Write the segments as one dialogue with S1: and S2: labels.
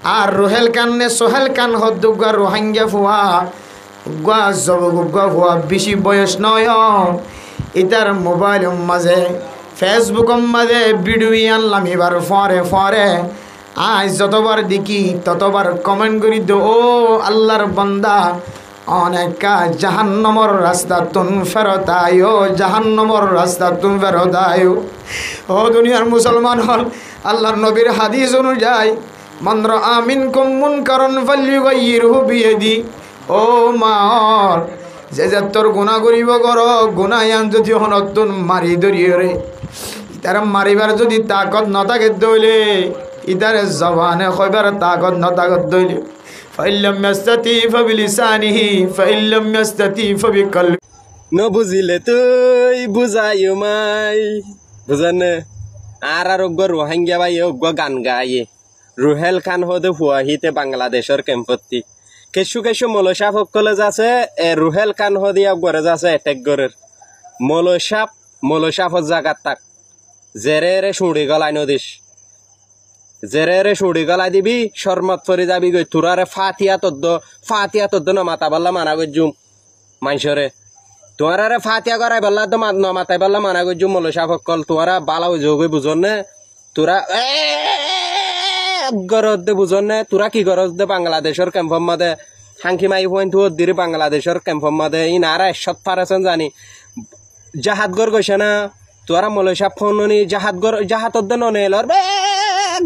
S1: আর রোহেল কান্নে সোহেল কান হদ্দুগা রোহাঙ্গা ফুয়া গুয়া জবগুগা ফুয়া বেশি বয়স নয় ইতার মোবাইল মাঝে ফেসবুক মাঝে ভিডিও আনলাম এবার ফরে আজ যতবার দেখি ততবার কমেন্ট করি দো ও আল্লাহর বান্দা অনেক জাহান্নামের রাস্তা তুন ফেরত আয়ো জাহান্নামের রাস্তা তুন ফেরত আয়ো ও দুনিয়ার মুসলমান হল আল্লাহর নবীর হাদিস অনুযায়ী মান রাআ মিনকুম মুনকারান ফালইয়ুগাইয়িরহু বিয়াদি ও মা যে যে তোর গুনাহ করিব কর গুনায়ান যদি হনতুন মারি ধরিয়ে রে ইতার মারিবার যদি তাকত ন থাকে দইলে ইতারে জবানে কইবার তাকত ন তাকত দইলে ফাইল্লাম ইয়াস্তাতি ফাবিলিসানিহি ফাইল্লাম ইয়াস্তাতি ফাবিকলবি
S2: ন বুঝিলে তুই বুঝাইও মাই বুঝানে আর অগ্য রোহিঙ্গা ভাই অগ্য গান গায়ে রুহেল খান হদে হুয়াহিতে বাংলাদেশের কেম্পত্তি কেশু কেশু মলসাপ সকলে যাচ্ছে রুহেল খান হদি গড়ে যাচ্ছে এটেক গড়ের মলসাপর জাগাত তাক জেরে রে সুড়ি গলাই নদিস জেরে রে সুড়ি গলাই দিবি শর্মত ফরি যাবি গই তোরারে ফাতিয়া তদ্দ ন মাতা বললা মানা গজুম মাইসরে তোমারে ফাতিয়া করাই বললা তো ন মাতাই বললা মানা গজুম মলসাপ সকল তোরা বালা যোগ বুঝন নে তোরা গরজ দে বুঝন নে তোরা কি গরজ দে বাংলাদেশের ক্যাম্পর মাদে হাঙ্কি মাই পয়েন্ট দিরে বাংলাদেশের ক্যাম্পর মাদে ই নারা এসত পারেছেন জানি জাহাতগর গৈছে না তোরা মলসাপ ফোন নি জাহাতর দে ননে এলর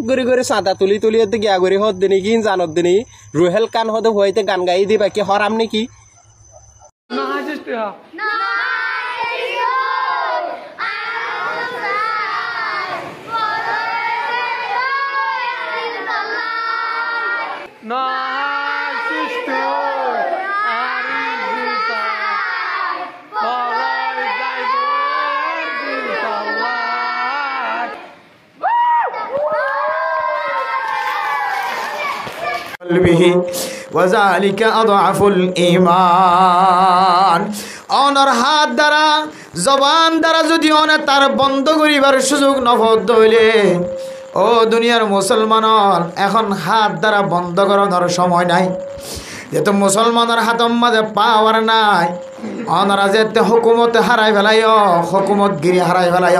S2: গড়ি গড়ি চাঁদা তুলি হতে গিয়া গড়ি হত দিনি কি জানত দিনি রুহেল কান হতে হইতে গান গাই দিবা কি হরাম নাকি
S1: ওয়াযালিকা আযআফুল ঈমান অনর হাত দ্বারা জবান দ্বারা যদি অনে তার বন্ধ করিবার সুযোগ নফদ হইলে ও দুনিয়ার মুসলমান এখন হাত দ্বারা বন্ধ করানোর সময় নাই যেহেতু মুসলমানের হাতের মাঝে পাওয়ার নাই অনরা যেতে হুকুমত হারাই ফেলাই হুকুমত গিরি হারাই ফেলাই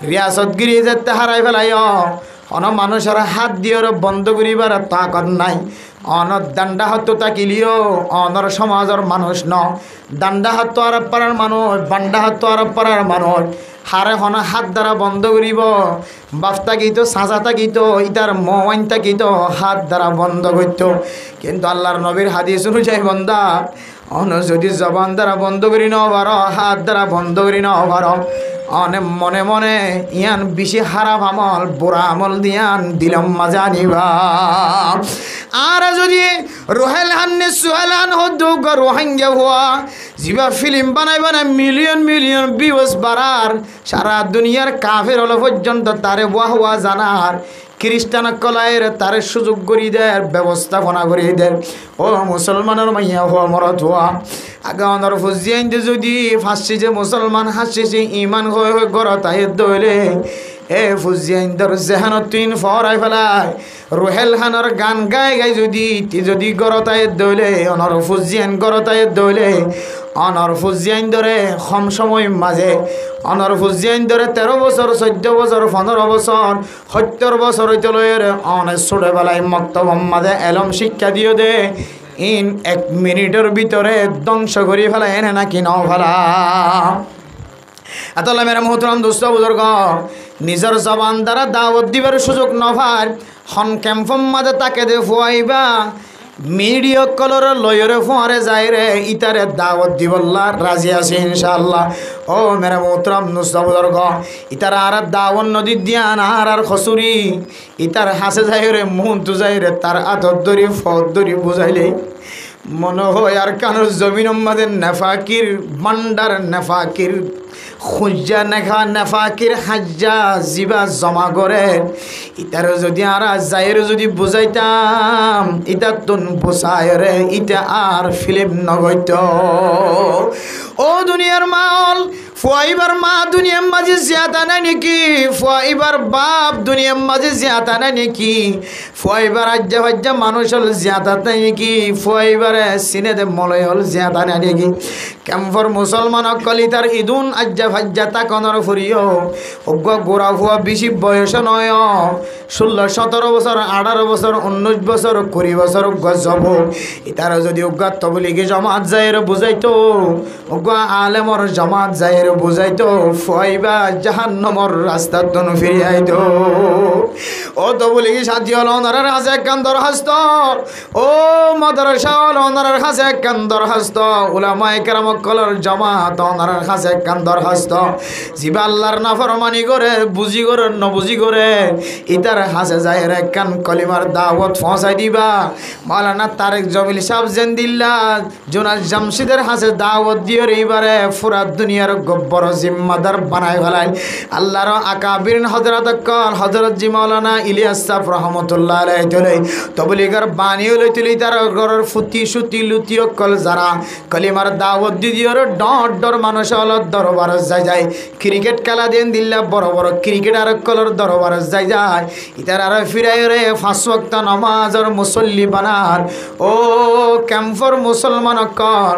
S1: রিয়াসত গিরি যেতে হারাই ফেলাই অন মানুষের হাত দিয়ে বন্ধ করিবার তাকত নাই অনর দান্ডা হাত তাকিলিও অনর সমাজের মানুষ ন দান্ডা হাত আর পাড়ার মানুষ বান্ডা হাত আর পাড়ার মানুষ হারে হন হাত দ্বারা বন্ধ করিব বাপ তাকিত সাজা তাকিত ইতার মোবাইল তাকিত হাত দ্বারা বন্ধ করত কিন্তু আল্লাহর নবীর হাদিস অনুযায়ী বন্দা অন যদি জবান দ্বারা বন্ধ করি ন পারো হাত দ্বারা বন্ধ করি ন পারো অনে মনে মনে ইয়ান বেশি খারাপ আমল বুড়া আমল দিয়ান দিলাম মাজা নিবা আর যদি রোহেল হান্নে সোহেল হান হদ্দুগ রোহিঙ্গা হওয়া জিবা ফিল্ম বানাই মিলিয়ন ভিউজ বাড়ার সারা দুনিয়ার কাফের হলো পর্যন্ত তারে ওয়াহওয়া জানার খ্রিস্টান কলায়ের তারে সুযোগ করি দেয় ব্যবস্থাপনা করি দেয় ও মুসলমানের মাইয়া হওয়া মরত হওয়া আগে অনর ফুজিয়াইন যদি ফাঁসছি যে মুসলমান হাসিছি ইমান হয়ে গড় তাই দইলে এ ফুজিয়াইন্দর জেহান তিন ফরাই ফেলায় রোহেল খানোর গান গাই যদি গড়তায় দইলে অনর ফুজিয়ান গড়তায় দইলে অনর ফুজিয়াইন ধরে কম সময় মাঝে অনর ফুজিয়াইন ধরে 13 বছর 14 বছর 15 বছর 70 বছর চলের অনেক ছোট বেলায় মক্তব মাঝে এলম শিক্ষা দিও দে ইন 1 মিনিটের ভিতরে ধ্বংস করি ফেলায় এনে নাকি নাও ফেলা আতাল্লাহ মেরা মোহতরম দোস্ত বুজুর্গ নিজের জবান দ্বারা দাওয়াত দিবার সুযোগ নভার হন ক্যাম্পম মাঝে তাকে দে ফুয়াইবা মিডিয়া কলর লয়রে ফুয়ারে যায় রে ইতারে দাওয়াত দিবল্লা রাজি আছে ইনশাআল্লাহ ও মেরা মোহতরম দোস্ত বুজুর্গ ইতার আর দাওয়াত নদী দিয়ান আর খসুরি ইতার হাসে যায় রে মুন তু যায় রে তার আদর দরি ফদ দরি বুঝাইলে মনে হয় আর কানুর জমিন মাঝে নেফাকির বান্ডার নেফাকির খুঁজা নেখা নেফাকির হাজ্জা জিবা জমা করে ইতার যদি আর যাইর যদি বুঝাইতাম ইতার তুন বুঝায় রে ইটা আর ফিল্ম নগৈত ও দুনিয়ার মাল ফুয়াইবার মা দুনিয়ার মাঝে জিয়াতা নাই নাকি? ফুয়াইবার বাপ দুনিয়ার মাঝে জিয়াতা নাই নাকি? ফুয়াইবার আজ্জা ভাজ্জা মানুষ হল জিয়াতা নাই নাকি? ফুয়াইবারে সিনেদে মলয় হল জিয়াতা নাই নাকি? কেমফর মুসলমান কলিতার ইদুন আজ্জা ভাজ্জা তাকনর ফুরিও অজ্ঞ গোড়া ফুয়া বেশি বয়স নয় 16 17 বছর 18 বছর 19 বছর 20 বছর অজ্ঞ যাব ইতারা যদি অজ্ঞ তবলিগে জমাত যায় বুঝাইতো অজ্ঞ আলেমর জমাত যায় বুঝাইতো ফুয়াইবা জাহান্নামর রাস্তার দন ফিরিয়াইতো ও তবলিগে সাথী হল ওনার কাছে একখান দরখাস্ত ও মাদ্রাসা হল ওনার কাছে একখান দরখাস্ত উলামায়ে কেরাম কলর জমাত ওনার কাছে একখান দরখাস্ত জিবা আল্লাহর নাফরমানি করে বুঝি করে নবুঝি করে ইতার হাসে যায় একখান কলিমার দাওয়াত পৌঁছাই দিবা মাওলানা তারেক জমিল সাহেব জেন্দিল্লা জোনাস জামশিদের হাসে দাওয়াত দিয়ে এইবারে পুরা দুনিয়ার গব্বর জিম্মাদার বানাই ফেলাই আল্লাহর আকাবির হযরত কল হযরত জি মাওলানা ইলিয়াস সাহেব রহমাতুল্লাহ আলাইহি তলে তবলিগের বাণীও লইতলি তার ঘরের ফুটি সুতি লুতিও কল যারা কলিমার দাওয়াত দিদিওর ডট ডর মানুষ হল দরবার যায় ক্রিকেট খেলা দেন দিল্লা বড় বড় ক্রিকেটার কলর দরবার যায় ইতার আর ফিরাই রে 5 ওয়াক্ত নামাজের মুসল্লি বানার ও ক্যাম্পর মুসলমান কর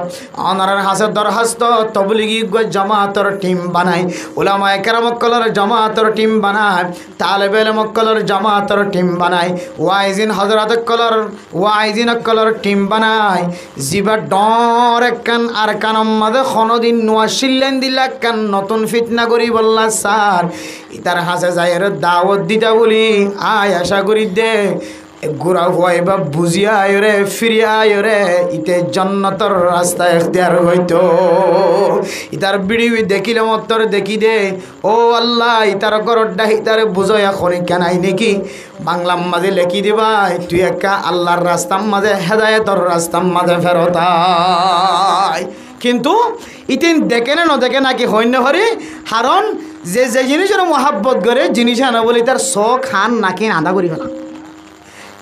S1: অনার হাসে দরখাস্ত তবলিগি জামাতের টিম বানায় উলামায়ে কেরাম কলর জামাতের টিম বানায় তালেবে ইলম কলর জামাতের টিম বানায় ওয়াইজিন হযরত কলর ওয়াইজিন কলর টিম বানায় জিবা ডর একখান আর কানম মাদে খনদিন নোয়াশিল্লেন দিলা কান নতুন ফিতনা করি বললা স্যার ইতার হাসে যায় দাওয়াত দিতা বলি আয় আশা করি দে গোড়া হওয়াই বা বুঝিয়া আয় রে ফিরিয়া আয় রে ইতে জন্নতর রাস্তা এখতিয়ার হইতো ইতার বিড়ি দেখিলে মতর দেখি দে ও আল্লাহ ইতার গরড্ডা ইতারে বুঝাইয়া খনি কেনাই নাকি বাংলার মাঝে লেখি দিবা তুই একা আল্লাহর রাস্তার মাঝে হেদায়েতর রাস্তার মাঝে ফেরতাই কিন্তু ইতিন দেখে না দেখে নাকি হইন্য হরি হারণ যে যে জিনিসের মহাব্বত করে জিনিস আনা বলি তার শখ হান নাকি আদা করি না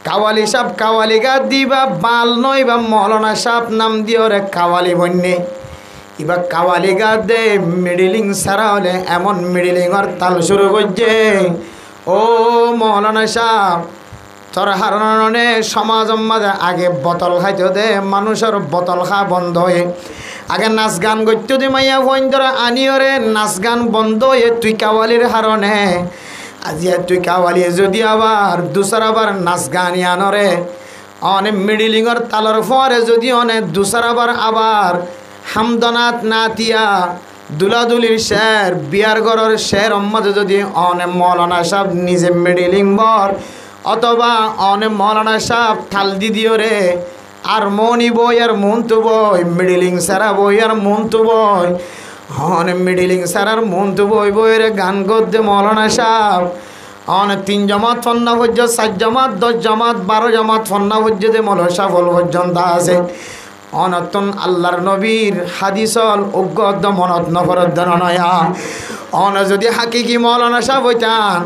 S1: কাওয়ালি সাপ কাওয়ালি গা দিবা বাল নয় বা মৌলানা সাপ নাম দিও রে কাওয়ালি বন্যে এবার কাওয়ালি গা দে মিডিলিং সারা হলে এমন মিডিলিংর তাল শুরু করছে ও মৌলানা সাপ তোর হারণে সমাজ মাঝে আগে বোতল খাইতে দে মানুষের বোতল খা বন্ধ হয়ে আগে নাচ গান করতে দে মাইয়া ফোন ধরা আনিও রে নাচ গান বন্ধ হয়ে তুই কাওয়ালির হারণে আজিয়া তুই কাওয়ালি যদি আবার দুসর আবার নাচ গান আনরে অনেক মিডিলিংর তালর ফরে যদি অনেক দুসর আবার হামদনাত নাতিয়া দুলাদুলির শের বিয়ার গড়ের শের মাঝে যদি অনেক মৌলানা সাহেব নিজে মিডিলিং বর অথবা অনেক মৌলানা সাহেব থাল দিদিও রে আর মনি বই আর মন্তু বই মিডিলিং সারা বই আর মন্তু বই অনেক মিডিলিং সারার মন্তু বই বইয়ের গান গদ্যে মৌলানা সাহেব অনেক 3 জামাত ফন্না পর্যন্ত 7 জামাত 10 জামাত 12 জামাত ফন্না পর্যন্ত মৌলানা সাহেব পর্যন্ত আছে অনতন আল্লাহর নবীর হাদিসল অজ্ঞ মনত নফরত নয়া অন যদি হাকিকি মৌলানা সাহেব হইতান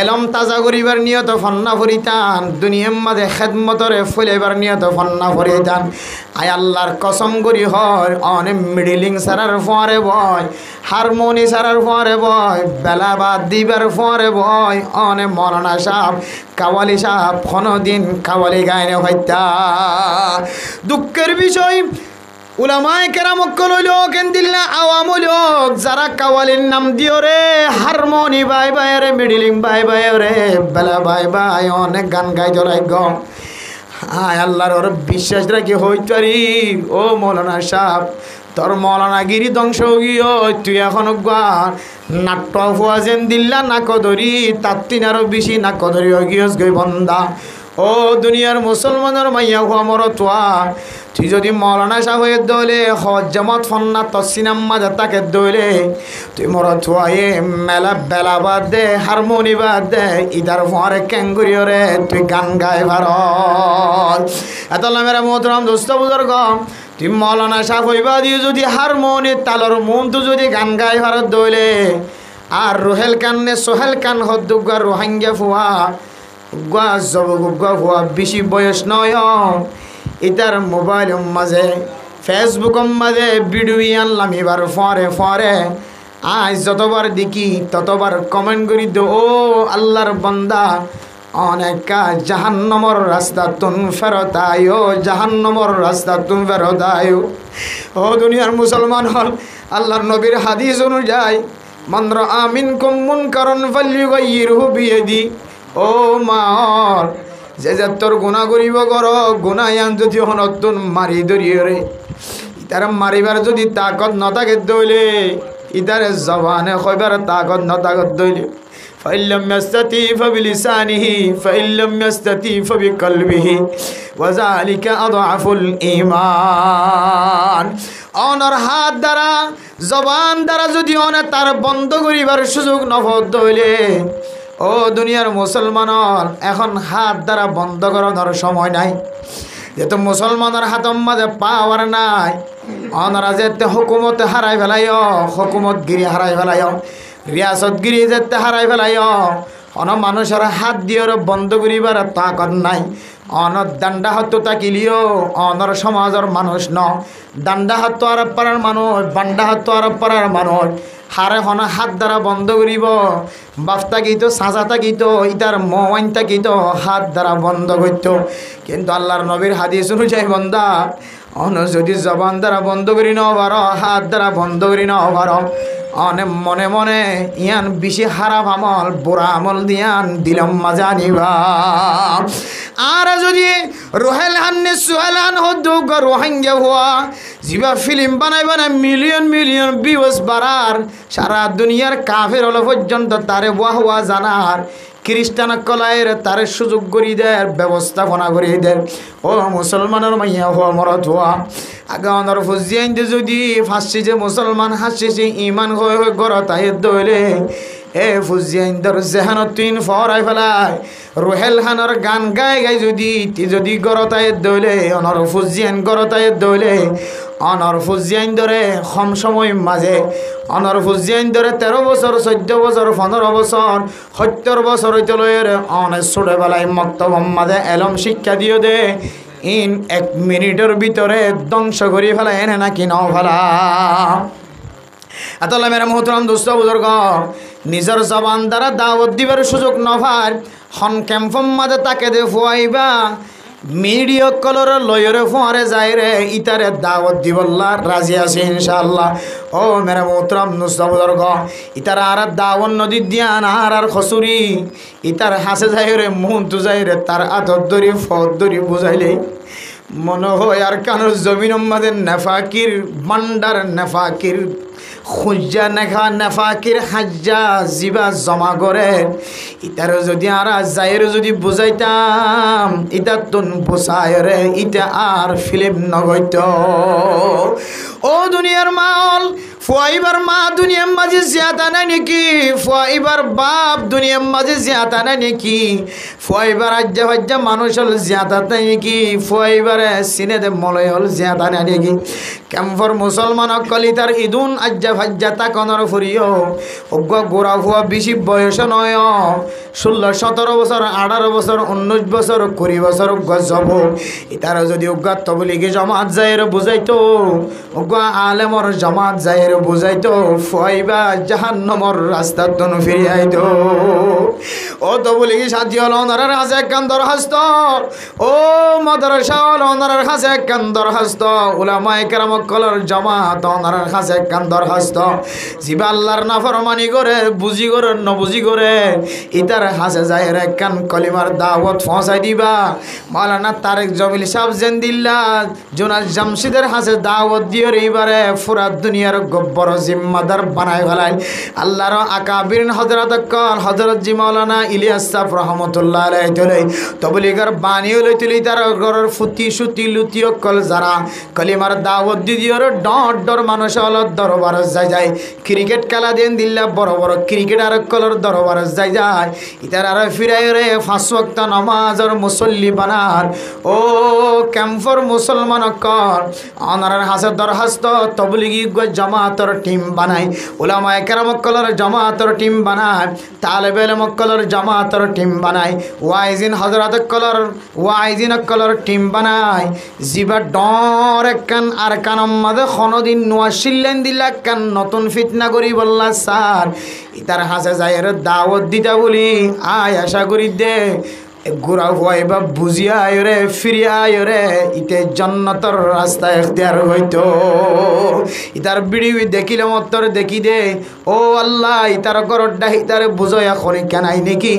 S1: এলম তাজা করিবার নিয়ত ফন্না ফরিতান দুনিয়ার মাঝে খেদমতরে ফুলেবার নিয়ত ফন্না ফরিতান আয় আল্লাহর কসম করি হয় অনেক মিডিলিং সারার ফরে বয় হারমোনি সারার ফরে বয় বেলা বাদ দিবার ফরে বয় অনেক মৌলানা সাহেব কাওয়ালি সাহেব কোনদিন কাওয়ালি গায়নে হইতা দুঃখের বিষয় উলামায়ে কেরাম কলইল কেন্দিল্লা আওয়াম লোক যারা কাওয়ালির নাম দিও রে হারমোনি বাই বাই রে মিডিলিং বাই বাই রে বেলা বাই বাই অনেক গান গাই জড়াই গ হায় আল্লাহর ওর বিশ্বাস রাখি হইতারি ও মৌলানা সাহেব তোর মৌলানাগিরি ধ্বংস গিয়ে তুই এখন নাট্য হওয়া যেন দিল্লা নাক ধরি তার 3 আরো বেশি নাক ধরি গিয়স গই বন্দা ও দুনিয়ার মুসলমানের মাইয়া হওয়া মর তোয়া তুই যদি মৌলানা সাহেবের দলে হজ জামাত ফন্না তসিনাম মাঝে তাকে দলে তুই মর তোয়া এ মেলা বেলা বাদ দে হারমোনি বাদ দে ইদার ফরে ক্যাঙ্গুরিও রে তুই গান গায় ভারত এত মেরা মোহতরাম দোস্ত বুজুর্গ তুই মৌলানা সাহেব হইবা দিয়ে যদি হারমোনি তালর মন তো যদি গান গায় ভারত দলে আর রোহেল কান্নে সোহেল কান হদ্দুগা রোহাঙ্গা ফুয়া গুয়া জব গুয়া ফুয়া বেশি বয়স নয় ইতার মোবাইল মাঝে ফেসবুক মাঝে ভিডিও আনলাম এবার ফরে ফরে আজ যতবার দেখি ততবার কমেন্ট করি দো ও আল্লাহর বান্দা অনেক জাহান্নামর রাস্তা তুন ফেরত আয়ো জাহান্নামর রাস্তা তুন ফেরত আয়ো ও দুনিয়ার মুসলমান হল আল্লাহর নবীর হাদিস অনুযায়ী মান রাআ মিনকুম মুনকারান ফালইয়ুগাইয়িরহু বিয়াদি ও মা যে যে তোর গুনাহ করিব কর গুনায়ান যদি হনতুন মারি ধরিয়ে রে ইতার মারিবার যদি তাকত নথাকে দইলে ইতারে জবানে কইবার তাকত নথাকে দইলে ফাইল্লাম ইয়াস্তাতি ফাবিলিসানিহি ফাইল্লাম ইয়াস্তাতি ফাবিকলবিহি ওয়াযালিকা আযআফুল ঈমান অনর হাত দ্বারা জবান দ্বারা যদি অনে তার বন্ধ করিবার সুযোগ নফদ দইলে ও দুনিয়ার মুসলমানর এখন হাত দ্বারা বন্ধ করানোর সময় নাই যেহেতু মুসলমানের হাতম মাঝে পাওয়ার নাই অনারা যেতে হুকুমত হারাই ফেলাইও হুকুমতগিরি হারাই ফেলাইও রিয়াসতগিরি যেতে হারাই ফেলাইও অন মানুষের হাত দিয়ে বন্ধ করিবার তাকত নাই অনত দান্ডা হাত তাকিলিও অনর সমাজের মানুষ ন দান্ডা হাত আরব পাড়ার মানুষ বান্ডা হাত আরব পাড়ার মানুষ হারে হনা হাত দ্বারা বন্ধ করিব বাপ তাকিত সাজা তাকিত ইতার মোয়াইন তাকিত হাত দ্বারা বন্ধ করত কিন্তু আল্লাহর নবীর হাদিস অনুযায়ী বন্দা অন যদি জবান দ্বারা বন্ধ করি ন পার হাত দ্বারা বন্ধ করি ন পার অনে মনে মনে ইয়ান বেশি খারাপ আমল বুড়া আমল দিয়ান দিলাম মাজা নিবা আর যদি রোহেল হান্নে সোহেল হান হদ্দুক রোহিঙ্গা হওয়া জিবা ফিল্ম বানাই বানাই মিলিয়ন মিলিয়ন ভিউজ বাড়ার সারা দুনিয়ার কাফের হলো পর্যন্ত তারে ওয়াহওয়া জানার খ্রিস্টান কলায়ের তারে সুযোগ করি দেয় ব্যবস্থাপনা করি দেয় ও মুসলমানের মাইয়া হওয়া মরত হওয়া আগে অনর ফুজিয়াইন যদি ফাঁসছি যে মুসলমান হাসছে ইমান হয়ে হয়ে গড় তাই দইলে এ ফুজিয়াইন দর জেহান তুইন ফরাই ফেলায় রোহেল হানর গান গাই গাই যদি গড় তাই দইলে অনর ফুজিয়াইন গড় তাই দইলে অনর ফুজিয়াইন ধরে কম সময় মাঝে অনর ফুজিয়াইন ধরে 13 বছর 14 বছর 15 বছর 70 বছর হইতলয়ের অনেক ছোটবেলায় মক্তব মাঝে এলম শিক্ষা দিও দে ইন 1 মিনিটের ভিতরে ধ্বংস করি ফেলা এনে নাকি নাও ফেলা এতলা মেরা মোহতরম দোস্ত বুজুর্গ নিজের জবান দ্বারা দাওয়াত দিবার সুযোগ নভার হন ক্যাম্পম মাঝে তাকে দে ফুয়াইবা মিডিয়া কলর লয়রে ফোয়ারে যায় রে ইতারে দাওয়াত দিবল্লা রাজি আছে ইনশাআল্লাহ ও মেরা মোহতরম দোস্ত বুজুর্গ ইতার আর দাওয়ান নদী দিয়ান আর খসুরি ইতার হাসে যায় রে মুহন তু যায় রে তার আদর দরি ফদ দরি বুঝাইলে মনে হয় আর কানুর জমিন আমাদের নেফাকির বান্ডার নেফাকির খুঁজা নেখা নেফাকির হাজ্জা জিবা জমা করে ইতার যদি আর যাইরে যদি বুঝাইতাম ইটা তুন বুঝায় রে ইটা আর ফিল্ম নগৈত ও দুনিয়ার মাল ফুয়াইবার মা দুনিয়ার মাঝে জিয়াতা নাই নাকি ফুয়াইবার বাপ দুনিয়ার মাঝে জিয়াতা নাই নাকি ফুয়াইবার আজ্জা ভাজ্জা মানুষ হল জিয়াতা নাই নাকি ফুয়াইবারে সিনে দে মলয় হল জিয়াতা নাই নাকি ক্যাম্পর মুসলমান কলিতার ইদুন আজ্জা ভাজ্জা তাকনর ফুরিও অজ্ঞ গোড়া ফুয়া বেশি বয়স নয় 16 17 বছর 18 বছর 19 বছর 20 বছর গজব ইতার যদি অজ্ঞ তবলিগে জমাত যায় বুঝাইতো অজ্ঞ আলেমর জমাত যায় বুঝাইতো ফুয়াইবা জাহান্নামর রাস্তা তন ফিরে আইতো ও তবলিগি সাথী হল ওনার হাসে একখান দরখাস্ত ও মাদ্রাসা হল ওনার হাসে একখান দরখাস্ত উলামায়ে কেরাম কলর জমাত ওনার হাসে একখান দরখাস্ত জিবা আল্লাহর নাফরমানি করে বুঝি করে নবুঝি করে ইতার হাসে যায় একখান কলিমার দাওয়াত পৌঁছাই দিবা মাওলানা তারেক জমিল সাহেব জেন্দিল্লাহ জোনাস জামশিদের হাসে দাওয়াত দিয়ে এবারে পুরা দুনিয়ার গব্বর জিম্মাদার বানাই ফেলাই আল্লাহর আকাবিরিন হযরত কল হযরত জি মাওলানা ইলিয়াস সাহেব রহমাতুল্লাহ আলাইহি তুলাই তবলিগার বাণী লইতলি তার ঘরের ফুটি সুতি লুতি কল যারা কলিমার দাওয়াত দিদিওর ডর ডর মানুষ হল দরবার যায় ক্রিকেট খেলা দেন দিল্লা বড় বড় ক্রিকেটার কলর দরবার যায় ইতার আর ফিরাই রে 5 ওয়াক্ত নামাজের মুসল্লি বানার ও ক্যাম্পর মুসলমান কল অনার হাসে দরখাস্ত তবলিগি জামাত জামাতর টিম বানায়, উলামায়ে কেরামকলের জামাতর টিম বানায়, তালেবে ইলমকলের জামাতর টিম বানায়, ওয়াইজিন হযরতকলের ওয়াইজিনকলের টিম বানায়। জিবা ডর একখান আর কানম মাঝে খনদিন নোয়া শিল্লেন দিলা কান নতুন ফিতনা করি বললা স্যার ইতার হাসে যায়ের দাওয়াত দিতা বলি আয় আশা করি দে ঘুরা হয় বা বুঝিয়া আয় রে ফিরিয়া আয় রে ইতে জন্নতর রাস্তা এখতিয়ার হইতো। ইতার বিড়ি দেখিলে মতর দেখি দে ও আল্লাহ ইতার গরড্ডা ইতারে বুঝয়া খনি কেনাই নাকি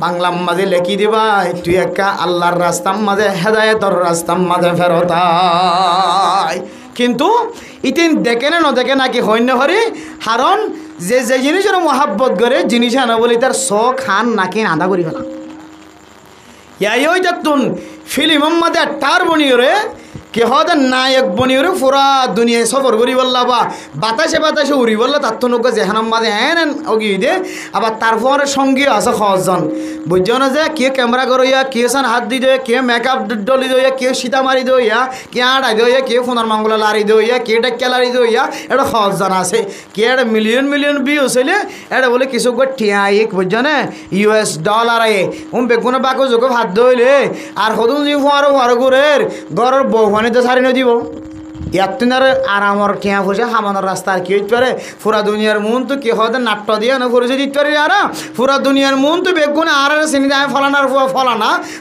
S1: বাংলার মাঝে লেখি দিবাই তুই একা আল্লাহর রাস্তার মাঝে হেদায়েতর রাস্তার মাঝে ফেরতাই। কিন্তু ইতিন দেখে না দেখে নাকি হইন্য হরি হারণ যে যে জিনিসের মহাব্বত করে জিনিস আনা বলি তার শখ খান নাকি আদা করি ফেলা ইয়াই ওই তুন ফিল্ম মাঝে টার বনিয়রে কে হতে নায়ক বনিয়রে পুরা দুনিয়ায় সফর করি বললা বা বাতাসে বাতাসে উড়ি বললা তার তো নৌকা যেহানার মাঝে হ্যাঁ অগিয়ে দে আবার তারপরে সঙ্গী আছে সহজন বুঝছো না যে কে ক্যামেরা করইয়া কে সান হাত দি দইয়া কে মেকআপ ডলি দইয়া কে সীতা মারি দইয়া কে আড়াই দইয়া কে ফোনের মাঙ্গলা লারি দইয়া কে ডাক্কা লারি দইয়া এটা সহজন আছে কে এটা মিলিয়ন মিলিয়ন ভিউজ হইলে এটা বলে কিছু টিয়াইক বুঝছো না US ডলারে বেগুনে বাকো যোগ হাত দইলে আর সদন যে ফুয়ারো ফুয়ারো করে ঘরের বউ তো সারি নদীব ইয়ার আরামর টিয়া ফুসে হামানোর রাস্তা আর কি হইতে পারে পুরা দুনিয়ার মন তো কি হতে নাট্য দিয়ে না ফুরেছে দিতে পারি আর পুরা দুনিয়ার মন তো বেগুনে আর চিনি দেয় ফলানার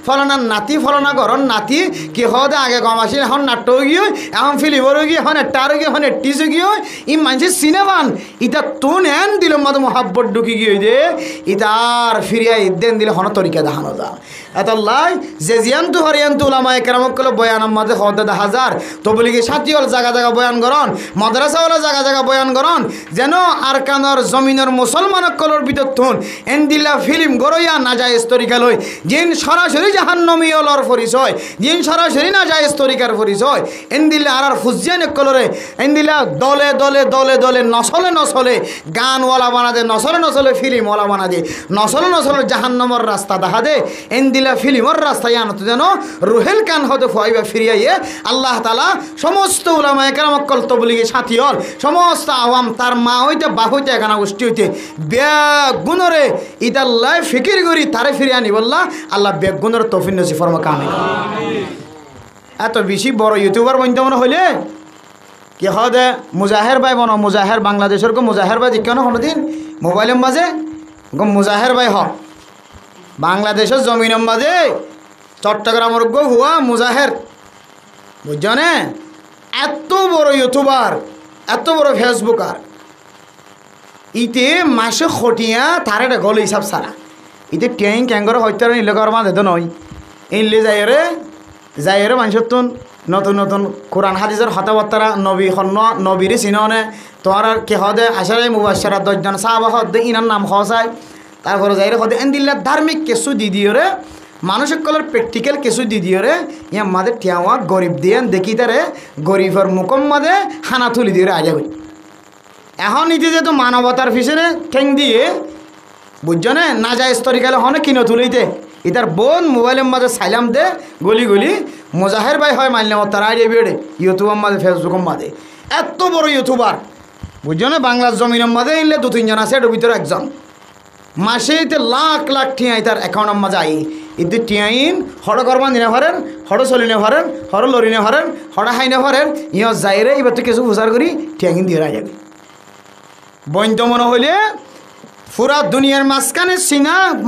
S1: ফলানার নাতি ফলানা ঘরর নাতি কি হতে আগে কম আসি এখন নাট্য গিয়ে এখন ফিলিপরও গিয়ে এখন একটারও গিয়ে এখন একটিসও গিয়ে ই মানুষের সিনেমান ইটা তুন এন দিল মতো মহাব্বত ঢুকি গিয়ে দে ইতার ফিরিয়া ইদেন দিলে হন তরিকা দেখানো যা এত লাই যে জিয়ান্তু হরিয়ান্তু উলামায়ে কেরামকল বয়ানের মাঝে হতে দেখা যার তো বলি কি সাথী জায়গা জায়গা বয়ান করন মাদ্রাসাওয়ালা জায়গা জায়গা বয়ান করন যেন আর কানর জমিনের মুসলমানক কলর ভিতর থুন এন্দিল্লা ফিল্ম গরইয়া না যায় তরিকা লই জিন সরাসরি জাহান্নামী অলর পরিচয় জিন সরাসরি না যায় তরিকার পরিচয় এন্দিল্লা আর ফুজিয়ান কলরে এন্দিল্লা দলে দলে দলে দলে নসলে নসলে গানওয়ালা বানা দে নসলে নসলে ফিল্মওয়ালা বানা দে নসলে নসলে জাহান্নামের রাস্তা দেখা দে এন্দিল্লা ফিল্মর রাস্তায় আনত যেন রুহেল কান হতে ফাইবা ফিরিয়ে আল্লাহ তাআলা সমস্ত উলামায়ে কেরামকল তবলিগি সাথী হল সমস্ত আওয়াম তার মা হইতে বা হইতে এখানে গোষ্ঠী হইতে বেগুণরে ইদাল্লাহ ফিকির করি তারে ফিরিয়ে আনি বললা আল্লাহ বেগুণের তৌফিক নসিব ফরমা কামিল। এত বেশি বড় ইউটিউবার বনতে মনে হইলে কি হদে মুজাহের ভাই বনো মুজাহের বাংলাদেশের গো মুজাহের ভাই কেন কোনোদিন মোবাইলের মাঝে গো মুজাহের ভাই হ বাংলাদেশের জমিনের মাঝে চট্টগ্রামের গো হুয়া মুজাহের বুঝছো না এত বড় ইউটিউবার এত বড় ফেসবুকার ইতে মাসে খটিয়া তার একটা গল হিসাব সারা ইতে ট্যাং ক্যাঙ্গর হইতে নিলেকর মাঝে তো নয় ইনলে যাইরে মানুষের তো নতুন নতুন কোরআন হাদিসের হতাবার্তারা নবী হন্য নবীরে চিননে তোমার আর কে হদে আসারে মুবাশশারা 10 জন সাহাবা হদে ইনার নাম খসায় তারপরে যাইরে হদে এন্দিল্লা ধার্মিক কিছু দিদিওরে মানুষের কলার প্র্যাকটিক্যাল কিছু দিদিওরে ইয়া মাদের টিয়াওয়া গরিব দিয়ে দেখি তারে গরিবের মুখম মাদে হানা তুলি দিয়ে আগে হই এখন ইতি যেহেতু মানবতার পিছনে ঠেং দিয়ে বুঝছো না যায় স্তরিকালে হনে কিনে তুলিতে ইতার বোন মোবাইলের মাঝে সাইলাম দে গলি গলি মুজাহের ভাই হয় মানলাম তার আইডিয়া বেড়ে ইউটিউবের মাঝে ফেসবুকের মাঝে এত বড় ইউটিউবার বুঝছো না বাংলার জমিনের মাঝে ইনলে 2-3 জন আছে এর ভিতরে একজন মাসে ইতে লাখ লাখ টিয়া তার অ্যাকাউন্টের মাঝে আই ইতে টিয়াইন হড় করবা নিনে ভরেন হড় চলিনে ভরেন হড় লরিনে ভরেন হড় হাইনে ভরেন ইহ যাইরে এবার তো কিছু প্রচার করি টিয়াইন দিয়ে যাবে বইন্ত মনে হইলে পুরা দুনিয়ার মাঝখানে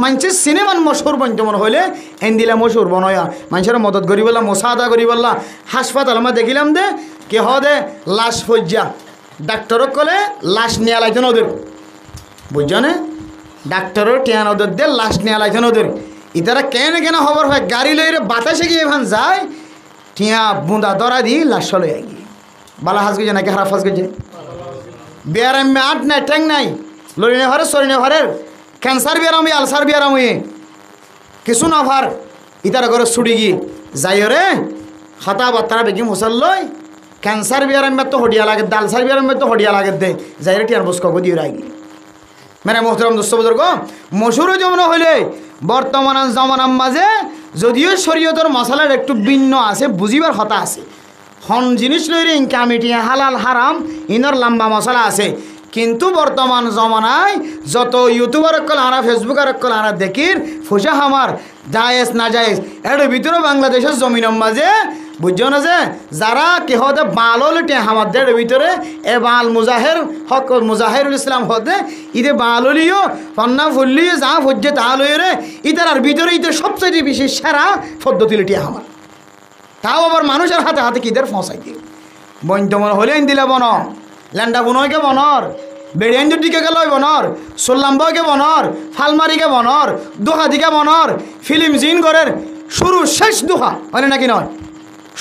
S1: মানুষের সিনেমান মশহুর বইন্ত মনে হইলে এন্দিলা মশহুর বনয়া মানুষের মদত করি বললা মোসাদা করি বললা হাসপাতাল আমরা দেখিলাম দে কে হদে লাশ ফজ্জা ডাক্তারক কলে লাশ নিয়ে লাইতেন ওদের বুঝছো না ডাক্তারের টিয়ান ওদের দে লাশ নিয়ে লাইতেন ওদের ইতারা কেন কেন খবর হয় গাড়ি লইরে বাতাসে গিয়ে এখান যায় টিয়া বুঁদা দরা দিয়ে লাশ চলে গিয়ে বালা হাজ গেছে নাকি খারাপ হাজ গেছে বেয়ারামে আট নাই ঠ্যাং নাই লরিনে ভরে সরিনে ভরের ক্যান্সার বেয়ারামি আলসার বেয়ারামি কিছু না ভার ইতারা ঘরে ছুটি গিয়ে যাই রে হতা বাত্তারা বেগি মুসাল লই ক্যান্সার বেয়ারামে তো হডিয়া লাগে আলসার বেয়ারামে তো হডিয়া লাগে দে যাই রে টিয়ার বসকো দিয়ে রাখি মানে মোহতরম দোস্ত বুজুর্গ মশুর যেমন হইলে বর্তমান জামানার মাঝে যদিও শরীয়তের মশলার একটু ভিন্ন আছে বুঝিবার কথা আছে হন জিনিস লইরে ইনকামিটি হালাল হারাম ইনর লম্বা মশলা আছে কিন্তু বর্তমান জমানায় যত ইউটিউবার কল আরা ফেসবুকার কল আরা দেখির ফুসা হামার জায়েজ না জায়েজ এর ভিতরে বাংলাদেশের জমিনের মাঝে বুঝছো না যে যারা কেহতে বালো লুটে আমাদের ভিতরে এ বাল মুজাহের হক মুজাহিরুল ইসলাম হতে ইদে বাললিও পন্না ফুল্লি যা ফুজে তা লইরে ইতার আর ভিতরে ইদের সবচেয়ে বেশি সেরা পদ্ধতি লুটিয়ে আমার তাও আবার মানুষের হাতে হাতে কিদের ফসাই দিয়ে বইন্তমন হলে দিলে বন ল্যান্ডা বুনয়কে বনর বেড়িয়াঞ্জুর দিকে গেল বনর সোল্লাম্বকে বনর ফালমারিকে বনর দোহা দিকে বনর ফিল্ম জিন করের শুরু শেষ দোহা মানে নাকি নয়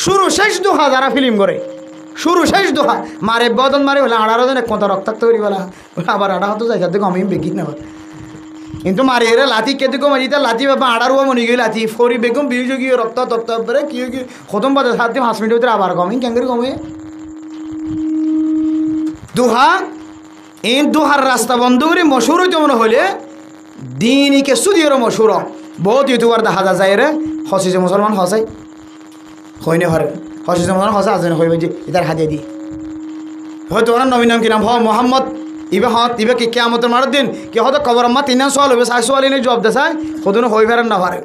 S1: শুরু শেষ দোহা যারা ফিল্ম করে শুরু শেষ দোহা মারে বদন মারে বলে আড়ারো জন কত রক্তাক্ত করি বলা আবার আড়া হতো যাই দেখো আমি বেগি না কিন্তু মারি এরে লাঠি কেটে কমে দিতে লাঠি বাবা আড়ারো মনে গিয়ে লাঠি ফরি বেগম বিজু গিয়ে রক্ত তক্ত পরে কি খতম বাদে 7 মিনিটের ভিতরে আবার কমে ক্যাঙ্গের কমে দোহা এই দোহার রাস্তা বন্ধ করে মশুর হইতে মনে হলে দিনকে সুদিয়েরও মশুর বহুত ইউটিউবার দেখা যায় রে হসিছে মুসলমান হসাই হয়নি হরে হসিছে মুসলমান হসা আছে হইবে যে ইতার হাতে দি হয়তো ওনার নবীন নাম কি নাম হ মোহাম্মদ ইবে হত ইবে কি কিয়ামতের মারার দিন কি হয়তো কবর আম্মা 3 সওয়াল হবে 6 সওয়াল এনে জবাব দেয় খুদন হই পারেন না পারে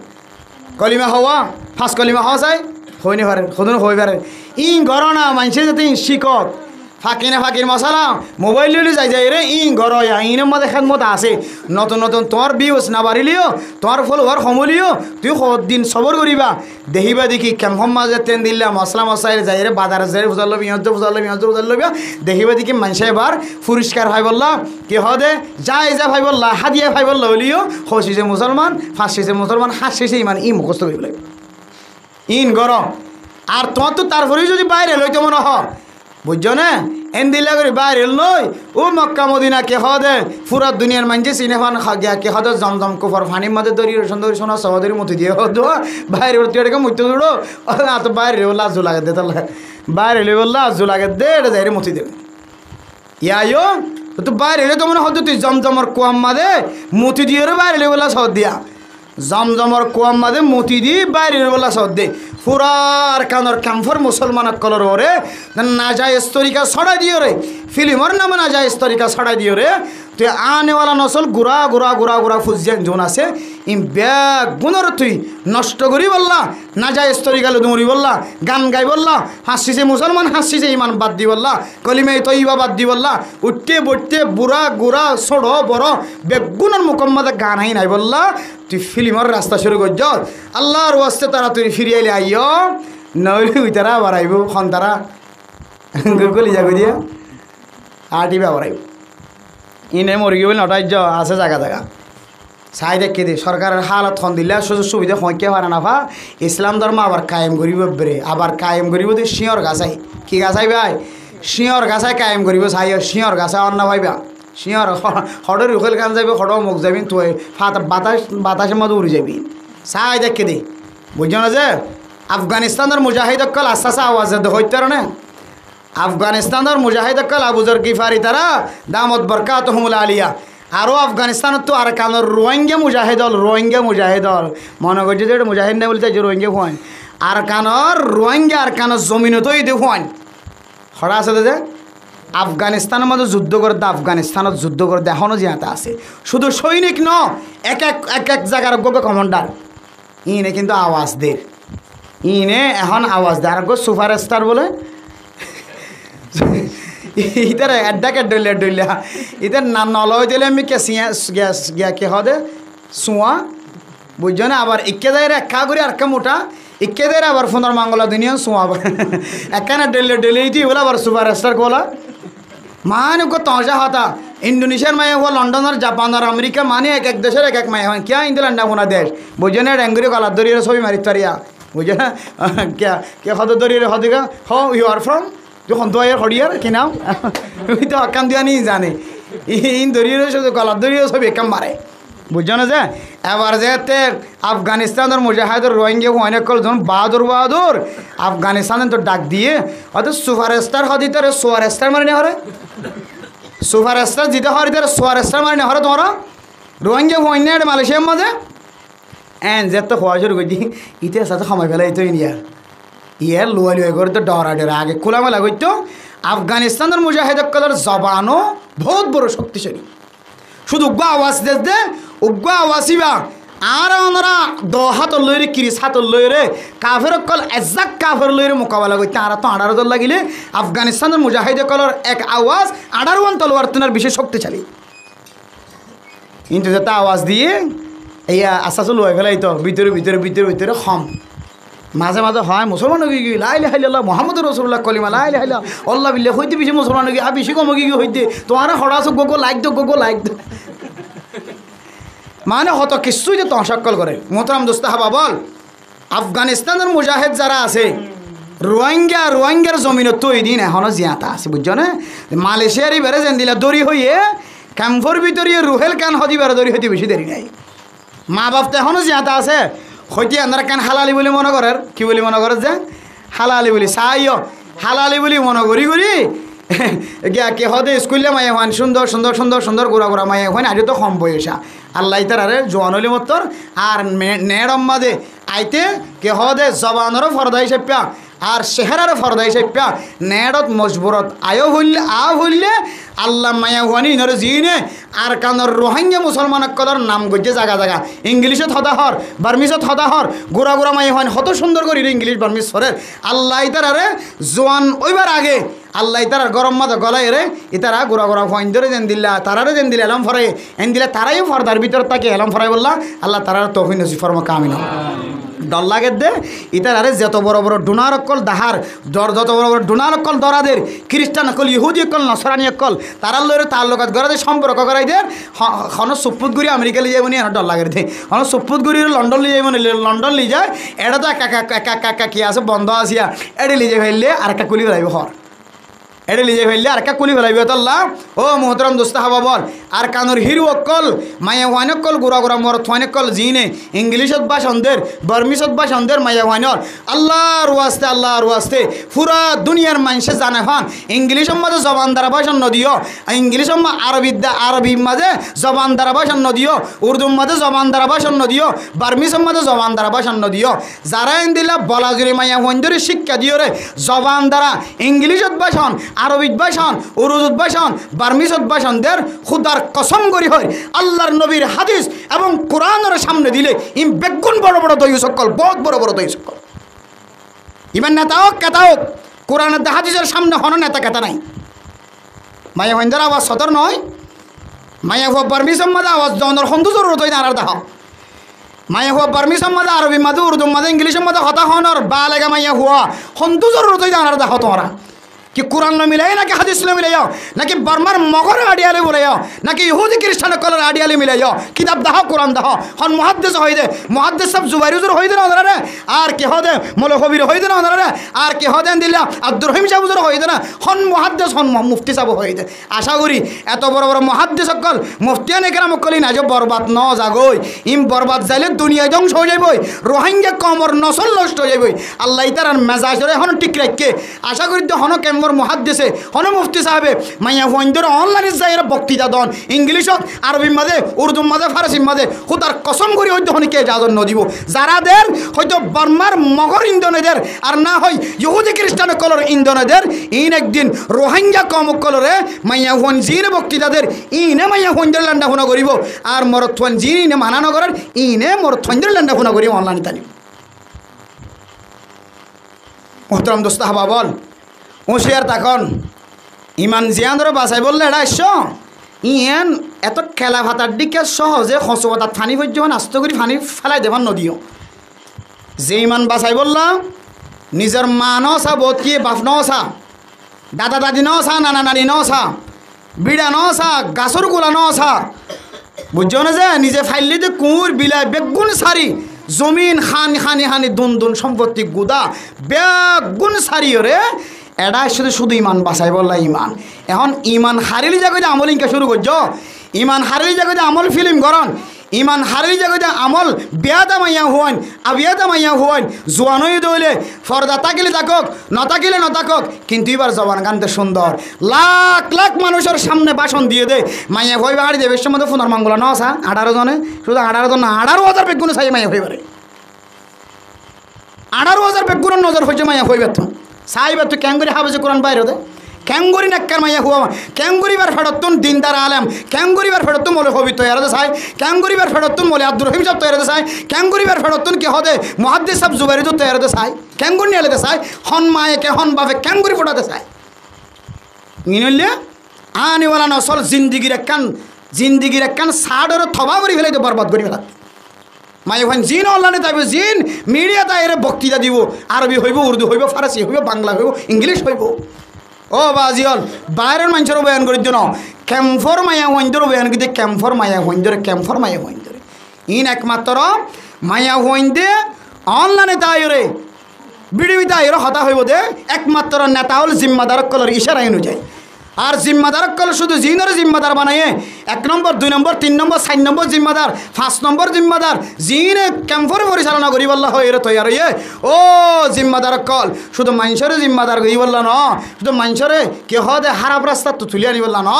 S1: কলিমা হওয়া ফার্স্ট কলিমা হওয়া যায় হয়নি পারে খুদন হই পারে ইন গরনা মানুষের যাতে শিকক ফাঁকি না ফাঁকির মশলা মোবাইল লিয়ে যাই রে ইন ঘর ইনের মধ্যে খেদমত আছে নতুন নতুন তোমার বিউজ না বাড়িলিও তোমার ফলোয়ার সমলিও তুই দিন সবর করিবা দেখিবা দেখি কেমন মাঝে তেন দিল্লা মশলা মশাইলে যাই রে বাজারে যাই বুঝাল লবি বুঝাল লবি দেখিবা দেখি মানুষে এবার পুরস্কার ভাই বললা কি হদে যাই যা ভাই বললা হাদিয়া ভাই বললা হলিও হসিছে মুসলমান ফাঁসিছে মুসলমান হাসিছে ইমান ই মুখস্থ করিব লাগে ইন গরম আর তোমার তো তারপরেই যদি বাইরে লইতে মনে হ বুঝছো না এন দিলা করে বাইরে লই ও মক্কা মদিনা কে হদে পুরা দুনিয়ার মানছে সিনেফান গিয়া কে হদে জমজম কুফর ফানির মধ্যে দরি সুন্দর সোনা সহদরি মতো দিয়ে হতো বাইরে টিয়াকে মুতে দৌড়ো না তো বাইরে লাজু লাগে দে তাহলে বাইরে লই বললা লাজু লাগে দে এটা যাই মুতি দেবে ইয়াইও তো বাইরে তো মনে হতো তুই জমজমর কুয়াম মাদে মুতি দিয়ে বাইরে লই বললা সহ দিয়া জমজমর কুয়াম মাদে মুতি দি বাইরে বললা সহ দে পুরার কানর ক্যাম্ফর মুসলমান কলর ওরে না যায় তরিকা ছড়াই দিও রে ফিল্মর নামে না যায় তরিকা ছড়াই দিও রে তুই আনেওয়ালা নসল গুড়া গুড়া গুড়া গুড়া ফুজিয়ান জোন আছে ইম ব্যাগ গুণর তুই নষ্ট করি বললা না যায় তরিকা লুদুমরি বললা গান গাই বললা হাসিছে মুসলমান হাসিছে ইমান বাদ দি বললা কলিমে তৈবা বাদ দি বললা উঠতে বইতে বুড়া গুড়া ছোড়ো বড় বেগুনের মুকম্মদে গান আই নাই বললা তুই ফিল্মর রাস্তা শুরু করছ আল্লাহর ওয়াস্তে তারা তুই ফিরে আইলে আইও নইলে ওই তারা আবার আইব খন তারা গলি যাগো দিয়া আটিবে আবার আইব ইনে মরি বলে নটাই আছে জায়গা জায়গা চাই দেখে দে সরকারের হালত খন দিলে সুযোগ সুবিধা হইকে পারে না ভা ইসলাম ধর্ম আবার কায়েম করিব বেরে আবার কায়েম করিব দে শিয়র গাছাই কি গাছাই ভাই শিয়র গাছাই কায়েম করিব চাই শিয়র গাছা অন্য ভাইবা শিয়র হডের উখেল কান যাবি হড মুখ যাবি তুই বাতাস বাতাসের মধ্যে উড়ে যাবি চাই দেখে দে বুঝছো না যে আফগানিস্তানের মুজাহিদকল আস্তে আস্তে আওয়াজ হইতে না আফগানিস্তানের মুজাহিদকল আবুজর গিফারি তারা দামত বরকাতুহুমুল আলিয়া আরও আফগানিস্তানত তো আর কানোর রোহিঙ্গা মুজাহিদল মনে করছে যে এটা মুজাহিদ না বলতে যে রোহিঙ্গা হুয়ান আর কানোর রোহিঙ্গা আর কানোর জমিনতই দে হুয়ান হরা আছে যে আফগানিস্তানের মধ্যে যুদ্ধ করতে আফগানিস্তানত যুদ্ধ করতে এখনও জিয়াতে আছে শুধু সৈনিক ন এক এক জায়গার গোকে কমান্ডার ইনে কিন্তু আওয়াজ দে ইনে এখন আওয়াজ দে আর গো সুপারস্টার বলে ইতার এডাকে ডলিয়া ইতার না নলয় দিলে আমি কেসিয়া গ্যাস গিয়া কে হদে সুয়া বুঝছো না আবার ইকে দেয় একা করে আর মোটা ইকে দেয় আবার ফোনের মাঙ্গলা দুনিয়া সুয়া একানে ডলিয়ে দিই বলে আবার সুপারস্টার কোলা মানে গো তজা হতা ইন্ডোনেশিয়ার মায়ে হো লন্ডনের জাপানের আমেরিকা মানে এক দেশের এক মায়ে হয় কিয়া ইন্দোল্যান্ডা কোনা দেশ বুঝছো না ডেঙ্গুরি গলার দরিয়ে ছবি মারি তারিয়া বুঝছো না কে হদ দরিয়ে হদিকা হ ইউ আর ফ্রম যখন দোয়ের হরিয়ার কি নাম ওই তো আকাম দিয়া নি জানে ইন দরিয়ে শুধু গলার দরিয়ে ছবি একাম মারে বুঝছো না যে এবার যেতে আফগানিস্তানের মুজাহিদের রোহিঙ্গা অনেক কল যখন বাহাদুর আফগানিস্তানের তো ডাক দিয়ে হয়তো সুপারস্টার হদি তার সুপারস্টার মারি না হরে সুপারস্টার জিতে হরি তার সুপারস্টার মারি না হরে তোমার রোহিঙ্গা অন্য মালয়েশিয়ার মাঝে এন যে তো হওয়া শুরু করছি ইতিহাস সাথে সময় ফেলে এই তো ইন্ডিয়ার ইয়ে লুয়া লুয়া করে তো ডরা ডরা আগে খোলামেলা করতো আফগানিস্তানের মুজাহিদ কলার জবানও বহুত বড় শক্তিশালী শুধু উগ্র আওয়াজ দে উগ্র আওয়াজিবা আর ওনারা 10 হাত লইরে 30 হাত লইরে কাফের কল এজাক কাফের লইরে মোকাবেলা করতে আর তো 18 দল লাগিলে আফগানিস্তানের মুজাহিদ কলার এক আওয়াজ 18 তলোয়ার তুনার বিশেষ শক্তিশালী কিন্তু যেটা আওয়াজ দিয়ে এই আশা লুয়ে ফেলাই তো ভিতরে ভিতরে ভিতরে ভিতরে খম মাঝে মাঝে হয় মুসলমান গিয়ে গিয়ে লাই লাইল্লাহ মোহাম্মদ রসুল্লাহ কলিমা লাই লাইলা আল্লাহ বিল্লাহ হইতে বেশি মুসলমান গিয়ে আর বেশি কম গিয়ে হইতে তোমার হরাছো গোগো লাইক দো মানে হত কিছুই যে তহসাক্কল করে মোহতারাম দোস্ত হাবা বল আফগানিস্তানের মুজাহিদ যারা আছে রোহিঙ্গার জমিনত তো এই দিন এখনও জিয়াতা আছে বুঝছো না মালয়েশিয়ার বেড়ে যেন দিলা দড়ি হইয়ে ক্যাম্পর ভিতরে রুহেল কান হদি বেড়ে দড়ি হইতে বেশি দেরি নাই মা বাপ তো এখনও জিয়াতা আছে হইতে আপনারা কেন হালালি বলে মনে করেন কি বলি মনে করেন যে হালালি বলি চাইও হালালি বলি মনে করি গিয়া কে হদে স্কুলে মায়ে হন সুন্দর সুন্দর সুন্দর সুন্দর গোড়া গোড়া মায়ে হন আজ তো কম বয়সা আল্লাহ তার আরে জোয়ান হলি মতর আর নেড়ম মাদে আইতে কে হদে জবানেরও ফরদা হিসেবে আর চেহারারও ফরদা হিসেবে নেড়ত মজবুরত হইলে আল্লাহ মায়া হুয়ানি ইনরে জিনে আর কানর রোহিঙ্গা মুসলমান কলর নাম গজ্জে জায়গা জায়গা ইংলিশত হদাহর বার্মিশত হদাহর গোড়া গোড়া মায়া হুয়ানি হত সুন্দর করি ইংলিশ বার্মিশ সরের আল্লাহ তার আরে জোয়ান ওইবার আগে আল্লাহ তার গরম মাথা গলায় রে ইতারা গোড়া গোড়া ফাইন ধরে যেন দিল্লা তারারে যেন দিলে এলাম ফরাই এন দিলে তারাই ফরদার ভিতর তাকে এলাম ফরাই বললা আল্লাহ তারার তৌফিক নসিব ফরমা কামিন ডর লাগে দে ইতারারে যত বড় বড় ডোনার অকল দাহার যত বড় বড় ডোনার অকল দরাদের খ্রিস্টান অকল ইহুদি অকল নসরানি অকল তারার লইরে তার লগত গড়াতে সম্পর্ক করাই দে হন সুপুত গুড়ি আমেরিকা লিয়ে যাবনি ডর লাগে দে হন সুপুত গুড়ি লন্ডন লিয়ে যাবনি লন্ডন লিয়ে যায় এটা তো একা কি আছে বন্ধ আসিয়া এড়ে লিয়ে যাই ফেললে আর একটা কুলি বেড়াইব হর এড়ে লিজে ফেললে আর একটা কুলি ফেলাইবে তাল্লাহ ও মোহতরম দোস্তা হাবা বল আর কানুর হিরু অকল মায়া ওয়ান অকল গোড়া গোড়া মর থান অকল জিনে ইংলিশত বা সন্দের বার্মিশত বা সন্দের মায়া ওয়ানর আল্লাহর ওয়াস্তে পুরা দুনিয়ার মানুষে জানে ফান ইংলিশের মাঝে জবান দ্বারা ভাষণ নদিও ইংলিশের আরবি মাঝে জবান দ্বারা ভাষণ নদিও উর্দুর মাঝে জবান দ্বারা ভাষণ নদিও বার্মিশের মাঝে জবান দ্বারা ভাষণ নদিও যারা দিলা বলা জুড়ে মায়া ওয়ানদের শিক্ষা দিও রে জবান দ্বারা ইংলিশত ভাষণ আরবিত ভাষণ উর্দুত ভাষণ বার্মিশত ভাষণদের খুদার কসম করি হয় আল্লাহর নবীর হাদিস এবং কোরআনের সামনে দিলে ইম বেগুন বড় বড় দই সকল বহুত বড় বড় দই সকল ইমান নেতা হোক কেতা হোক কোরআনের হাদিসের সামনে হন নেতা কেতা নাই মায়া হইন্দার আওয়াজ সতর নয় মায়া হুয়া বার্মিশম মাদা আওয়াজ জনের হন্দু জরুরত হয় না আর দেখা মায়া হুয়া বার্মিশম মাদা আরবি মাদে উর্দু মাদে ইংলিশের মাদে হতা হনর বা লেগা মায়া হুয়া হন্দু জরুরত হয় না আর দেখা তোমরা कि कुरान न मिलाए ना कि हदीस न मिलायो ना कि बर्मार मगर आडियाले बोलायो ना कि यहूदी ख्रिस्टान कलर आडियाले मिलायो किताब दाहो कुरान दाहो हन मुहद्दिस होई दे मुहद्दिस सब जुबाइरुजुर होई दे ना ओनरा रे आर के होदे मोले खबीर होई दे ना ओनरा रे आर के होदे दिल्ला अब्दुर रहीम साहब जुर होई दे ना हन मुहद्दिस हन मुफ्ती साहब होई दे आशा करी এত বড় বড় মুহাদ্দিস সকল মুফতিয়ান একরাম কলি না যে বরবাদ ন জাগই ইম বরবাদ যাইলে দুনিয়া ধ্বংস হয়ে যাইবই রোহিঙ্গা কমর নসল নষ্ট হয়ে যাইবই আল্লাহ তাআলার মেজাজরে হন ঠিক রাখকে আশা করি তো হন কেমর মুহাদ্দিসে হন মুফতি সাহেবে মাইয়া হইন্দর অনলাইনে যাইরা বক্তৃতা দন ইংলিশত আরবি মাঝে উর্দু মাঝে ফারসি মাঝে খুদার কসম করি হয়তো হনিকে ইজাজত নদিব যারাদের হয়তো বর্মার মগর ইন্দোনেদের আর না হয় ইহুদি খ্রিস্টান কলর ইন্দোনেদের ইন একদিন রোহিঙ্গা কম কলরে মাইয়া হন জিনে বক্তৃতাদের ইনে মাইয়া হইন্দর লান্ডা ফোনা করিব আর মরথন জিনে মানা নগরের ইনে মরথন্দের লান্ডা ফোনা করিব অনলাইনে তানি মোহতরম দোস্ত হাবা বল হুঁশিয়ার তখন ইমান জিয়ানরে বাসাই বললে এটা এসো ইয়েন এত খেলা ভাতার দিকে সহজে খসবাতার ফানি পর্যন্ত আস্ত করে ফানি ফেলাই দেবার নদীও যে ইমান বাসাই বললাম নিজের মা নসা বোধ কি বাপ নসা দাদা দাদি নসা নানা নানি নসা বিড়া নসা গাছর গোলা নসা বুঝছো না যে নিজে ফাইলে যে কুঁর বিলাই বেগুন সারি জমিন খানি দুন দুন সম্পত্তি গুদা বেগুন সারি রে এটা শুধু ইমান বাসাই বললা ইমান এখন ইমান হারিলি জায়গায় আমল ইনকা শুরু করছ ইমান হারিলি জায়গায় আমল ফিল্ম করন ইমান হারিলি জায়গায় আমল বেয়াদা মাইয়া হুয়ান আবিয়াদা মাইয়া হুয়ান জোয়ানই দইলে ফর্দা তাকিলে থাকক নতাকিলে নতাকক কিন্তু এবার জবান গানতে সুন্দর লাখ লাখ মানুষের সামনে ভাষণ দিয়ে দে মাইয়া হই বাড়ি দেবে মধ্যে ফোনার মাঙ্গলা ন আসা 18 জনে শুধু 18 জন না 18,000 বেগুন সাই মাইয়া হই পারে 18,000 বেগুনের নজর হয়েছে মাইয়া হইবে তো সাইবে তো ক্যাঙ্গুরি হাবেছে কোরআন বাইরে দে ক্যাঙ্গুরি নাক্কার মাইয়া হুয়া ক্যাঙ্গুরিবার ফেরতুন দিনদার আলেম ক্যাঙ্গুরিবার ফেরতুন মলে হবি তৈরি দে সাই ক্যাঙ্গুরিবার ফেরতুন মলে আব্দুর রহিম সাহেব তৈরি দে সাই ক্যাঙ্গুরিবার ফেরতুন কি হদে মুহাদ্দিস সাহেব জুবাইরি তো তৈরি দে সাই ক্যাঙ্গুরি নিয়ে দে সাই হন মায়েকে হন বাপে ক্যাঙ্গুরি ফোটাতে চাই নিনলে আনিওয়ালা নসল জিন্দিগির একখান সাড়ের থবা করে ফেলে তো বরবাদ করে ফেলা মাই ওখান জিন অনলাইনে তাইব জিন মিডিয়া তাই এর বক্তৃতা দিব আরবি হইব উর্দু হইব ফারসি হইব বাংলা হইব ইংলিশ হইব ও বাজিয়ল বাইরের মানুষেরও বয়ান করে দিও ক্যাম্পর মায়া হইন্দর বয়ান কিন্তু ক্যাম্পর মায়া হইন্দরে ইন একমাত্র মায়া হইন্দে অনলাইনে তাইরে বিডিবি তাইর হতা হইব দে একমাত্র নেতা হল জিম্মাদার কলর ইশারা অনুযায়ী আর জিম্মাদার কল শুধু জিনের জিম্মাদার বানাইয়ে 1 নম্বর 2 নম্বর 3 নম্বর 4 নম্বর জিম্মাদার 5 নম্বর জিম্মাদার জিনে ক্যাম্পরে পরিচালনা করি বললা হয়ে তৈরি হইয়ে ও জিম্মাদার কল শুধু মানুষের জিম্মাদার করি বললা ন শুধু মানুষের কে হদে খারাপ রাস্তা তো তুলি আনি বললা ন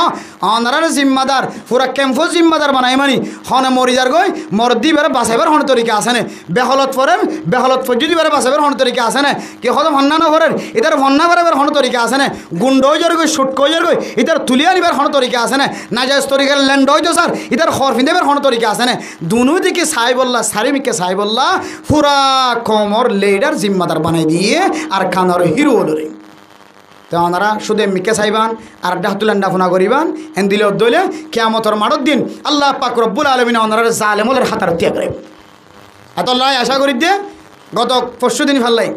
S1: অনারার জিম্মাদার পুরা ক্যাম্পো জিম্মাদার বানাই মানি হনে মরি যার গই মরদি বেড়ে বাঁচাইবার হন তরিকা আছে না বেহলত পড়েন বেহলত যদি বেড়ে বাঁচাইবার হন তরিকা আছে না কে হদে ভন্না না ভরেন এটার ভন্না বেড়াবার হন তরিকা আছে না গুন্ড হয়ে যার গই শুট কই যার গই ইতার তুলিয়া নিবার হন তরিকা আছে না নাজাইজ তরিকার ল্যান্ড হইতো স্যার ইতার খর ফিন্দেবার হন তরিকা আছে না দুনু দিকে সাই বললা সারিমিকে সাই বললা পুরা কমর লেডার জিম্মাদার বানাই দিয়ে আর খানার হিরো হলরে তো ওনারা শুধু মিকে চাইবান আর ডাহতুলান্ডা ফোনা করিবান এন দিলে দইলে কিয়ামতর মাঠের দিন আল্লাহ পাক রব্বুল আলামিন ওনারা জালেমুলের হাতার ত্যাগ করে এত লাই আশা করি দিয়ে গত পরশু দিন ফেললাই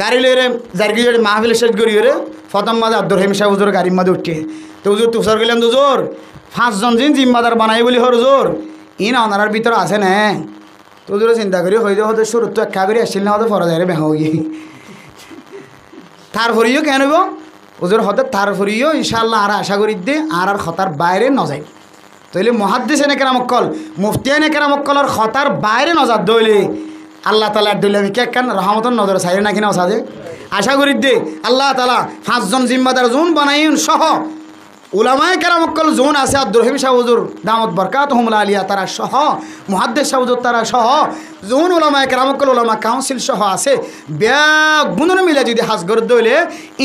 S1: গাড়ি লইরে জার্গি জড়ি মাহফিল শেষ করি রে প্রথম মাঝে আব্দুর রহিম সাহেব হুজুর গাড়ির মাঝে উঠে তো হুজুর তুষার গেলাম তো জোর 5 জন জিন জিম্মাদার বানাই বলি হর জোর ইন ওনারার ভিতরে আছে না তো হুজুরে চিন্তা করি হয়তো হয়তো শুরু তো একা করে আসছিল না হয়তো ফরা যায় রে বেহা গিয়ে তার ফরিও কেন হইব হুজুর হতে তার ফরিও ইনশাআল্লাহ আর আশা করি দে আর খতার বাইরে ন যায় তাইলে মুহাদ্দিস এনে কেরামক্কল মুফতি এনে কেরামক্কলর খতার বাইরে নজার দইলে আল্লাহ তালা দইলে আমি কেন রহমতন নজর চাই নাকি না সাজে আশা করি দে আল্লাহ তালা 5 জন জিম্মাদার জোন বানাইন সহ উলামায়ে কেরামক্কল জোন আছে আব্দুর রহিম সাহেব হুজুর দামত বরকাতুহুমুল আলিয়া তারা সহ মুহাদ্দিস সাহেব হুজুর তারা সহ জোন উলামায়ে কেরামক্কল উলামা কাউন্সিল সহ আছে বেগুণরে মিলে যদি হাজ করে দইলে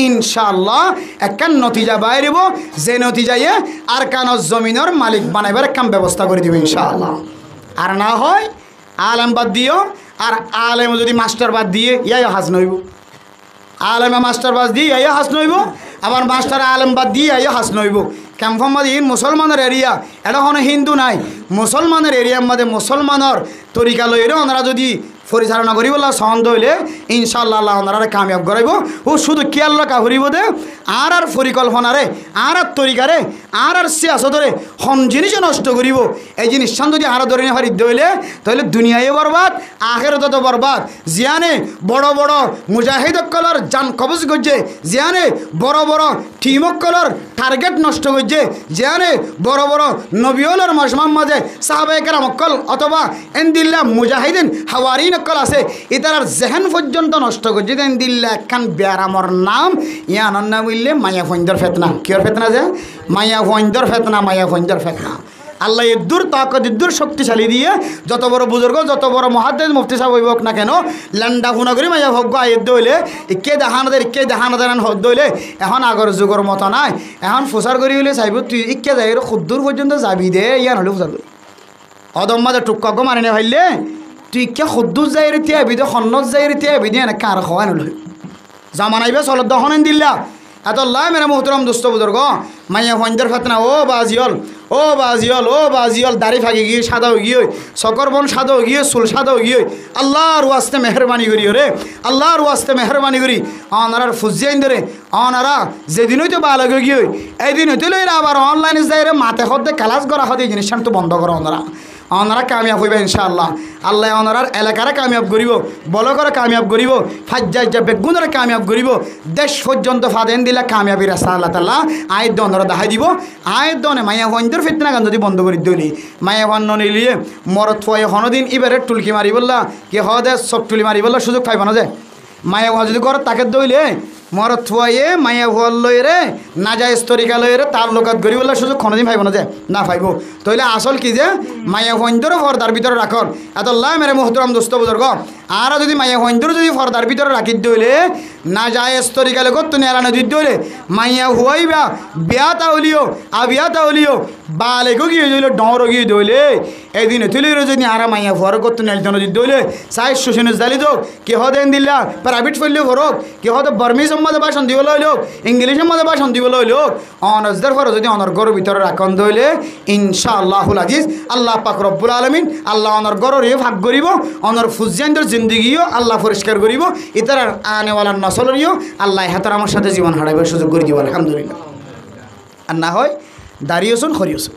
S1: ইনশাআল্লাহ একখান নতিজা বাইরিব যে নতিজায়ে আর কানজ জমিনের মালিক বানাইবার কাম ব্যবস্থা করে দিব ইনশাআল্লাহ আর না হয় আলেম বাদ দিও আর আলেম যদি মাস্টার বাদ দিয়ে ইয়াই হাজ নইব আলেমে মাস্টার বাদ দিয়ে ইয়াই হাজ নইব আবার মাস্টার আলেম বাদ দিয়ে ইয়াই হাজ নইব ক্যাম্পর মাঝে মুসলমানের এরিয়া এটা কোনো হিন্দু নাই মুসলমানের এরিয়ার মধ্যে মুসলমানের তরিকা লইরে ওনারা যদি পরিচালনা করি বলা সন্দ হইলে ইনশাআল্লাহ আল্লাহ ওনারা কামিয়াব করাইব ও শুধু খেয়াল রাখা করিব দে আর পরিকল্পনারে আর তরিকারে আর সিয়াসতরে হন জিনিস নষ্ট করিব এই জিনিস যদি আর ধরে নেওয়ার ইদ্য হইলে তাহলে দুনিয়ায় বরবাদ আখেরাতে তো বরবাদ জিয়ানে বড় বড় মুজাহিদকলর জান কবজ করছে জিয়ানে বড় বড় টিমকলর টার্গেট নষ্ট করছে জিয়ানে বড় বড় নবিয়লর মজমার মাঝে সাহাবায়ে কেরামকল অথবা এনদিল্লা মুজাহিদিন হাওয়ারিন কল আছে এটার জেহেন পর্যন্ত নষ্ট করছে এনদিল্লা একখান ব্যারামর নাম ইয়ানর নাম বললে মায়া ফঞ্জর ফেতনা কিয়র ফেতনা যে মায়া ফঞ্জর ফেতনা আল্লাহ ইদ্দুর তাকত ইদ্দুর শক্তিশালী দিয়ে যত বড় বুজুর্গ যত বড় মুহাদ্দিস মুফতি সাহেব হইব না কেন ল্যান্ডা গুণা করি মাইয়া ভগ্য আয়ের দইলে ইকে দেখানাদের হদ দইলে এখন আগর যুগর মতো নাই এখন ফুসার করি হইলে চাইব তুই ইকে যাই খুদ্দুর পর্যন্ত যাবি দে ইয়ান হলে ফুসার করি অদম মাঝে টুক্ক মারি নে ভাইলে তুই ইকে খুদ্দুর যাই রে তিয়াবি দে সন্নত যাই রে তিয়াবি দিয়ে এনে কার খাওয়াই নল জামানাইবে চলত দহনেন দিল্লা এত লাই মেরা মোহতরম দুষ্ট বুজুর্গ মাইয়া ফঞ্জর ফেতনা ও বাজিয়ল দাড়ি ফাঁকি গিয়ে সাদা গিয়ে সকর বন সাদা গিয়ে চুল সাদা গিয়ে আল্লাহর ওয়াস্তে মেহরবানি করি রে আল্লাহর ওয়াস্তে মেহরবানি করি অনারার ফুজিয়াইন ধরে অনারা যেদিন হইতে ভালো গিয়ে এই দিন হইতে লইরা আবার অনলাইনে যাই রে মাথে হতে ক্লাস করা হতে এই জিনিসটা তো বন্ধ করো অনারা কামিয়াব হইবে ইনশাআল্লাহ আল্লাহ অনারার এলাকারে কামিয়াব করিব বল করে কামিয়াব করিব ফাজ্জা বেগুনরে কামিয়াব করিব দেশ পর্যন্ত ফাদেন দিলে কামিয়াবি রাস্তা আল্লাহ তাআলা আয়ের দনরা দেখাই দিব আয়ের দনে মাইয়া হইন্দর ফিতনা গান যদি বন্ধ করে দিলি মাইয়া হন নিলিয়ে মরত ফয়ে হনদিন ইবারে টুলকি মারি বললা কি হদে সব টুলি মারি বললা সুযোগ পাইব না যে মাইয়া যদি ঘর তাকে দইলে মরত থুয়াইয়ে মাইয়া ভুয়াল লই রে নাজাইজ তরিকা লই রে তার লোকাত গরিব বলার সুযোগ কোনোদিন পাইব না যে না পাইব তাইলে আসল কি যে মাইয়া ভয়ন্দরও ফর্দার ভিতরে রাখল এতল্লাহ মেরে মোহতরম দোস্ত বুজুর্গ আর যদি মাইয়া ভয়ন্দর যদি ফর্দার ভিতরে রাখি দইলে নাজাইজ তরিকা লোক তুমি এলানো দিত দইলে মাইয়া হুয়াইবা বিয়া তাহলিও আবিয়া তাহলিও বালেকও গিয়ে দইলে ডরও গিয়ে দইলে এদিনে তুলি যদি আর মাইয়া ভর করতে নেলজন দিত দইলে সাই শুশনে জালি দোক কে হদেন দিল্লা প্রাইভেট ফেললেও ভরক কে হতে বর্মি সম্মাদে ভাষণ দিবলৈ লোক ইংলিশ সম্মাদে ভাষণ দিবলৈ লোক অনজদের ফর যদি অনর গরুর ভিতরে রাখন দইলে ইনশাআল্লাহুল আজিজ আল্লাহ পাক রব্বুল আলামিন আল্লাহ অনর গরুর ভাগ করিব অনর ফুজিয়ানদের জিন্দগিও আল্লাহ পরিষ্কার করিব ইতার আনেওয়ালা নসলরিও আল্লাহ হাতার আমার সাথে জীবন হারাইবার সুযোগ করে দিব আলহামদুলিল্লাহ আর না হয় দাঁড়িয়েছুন খরিয়েছুন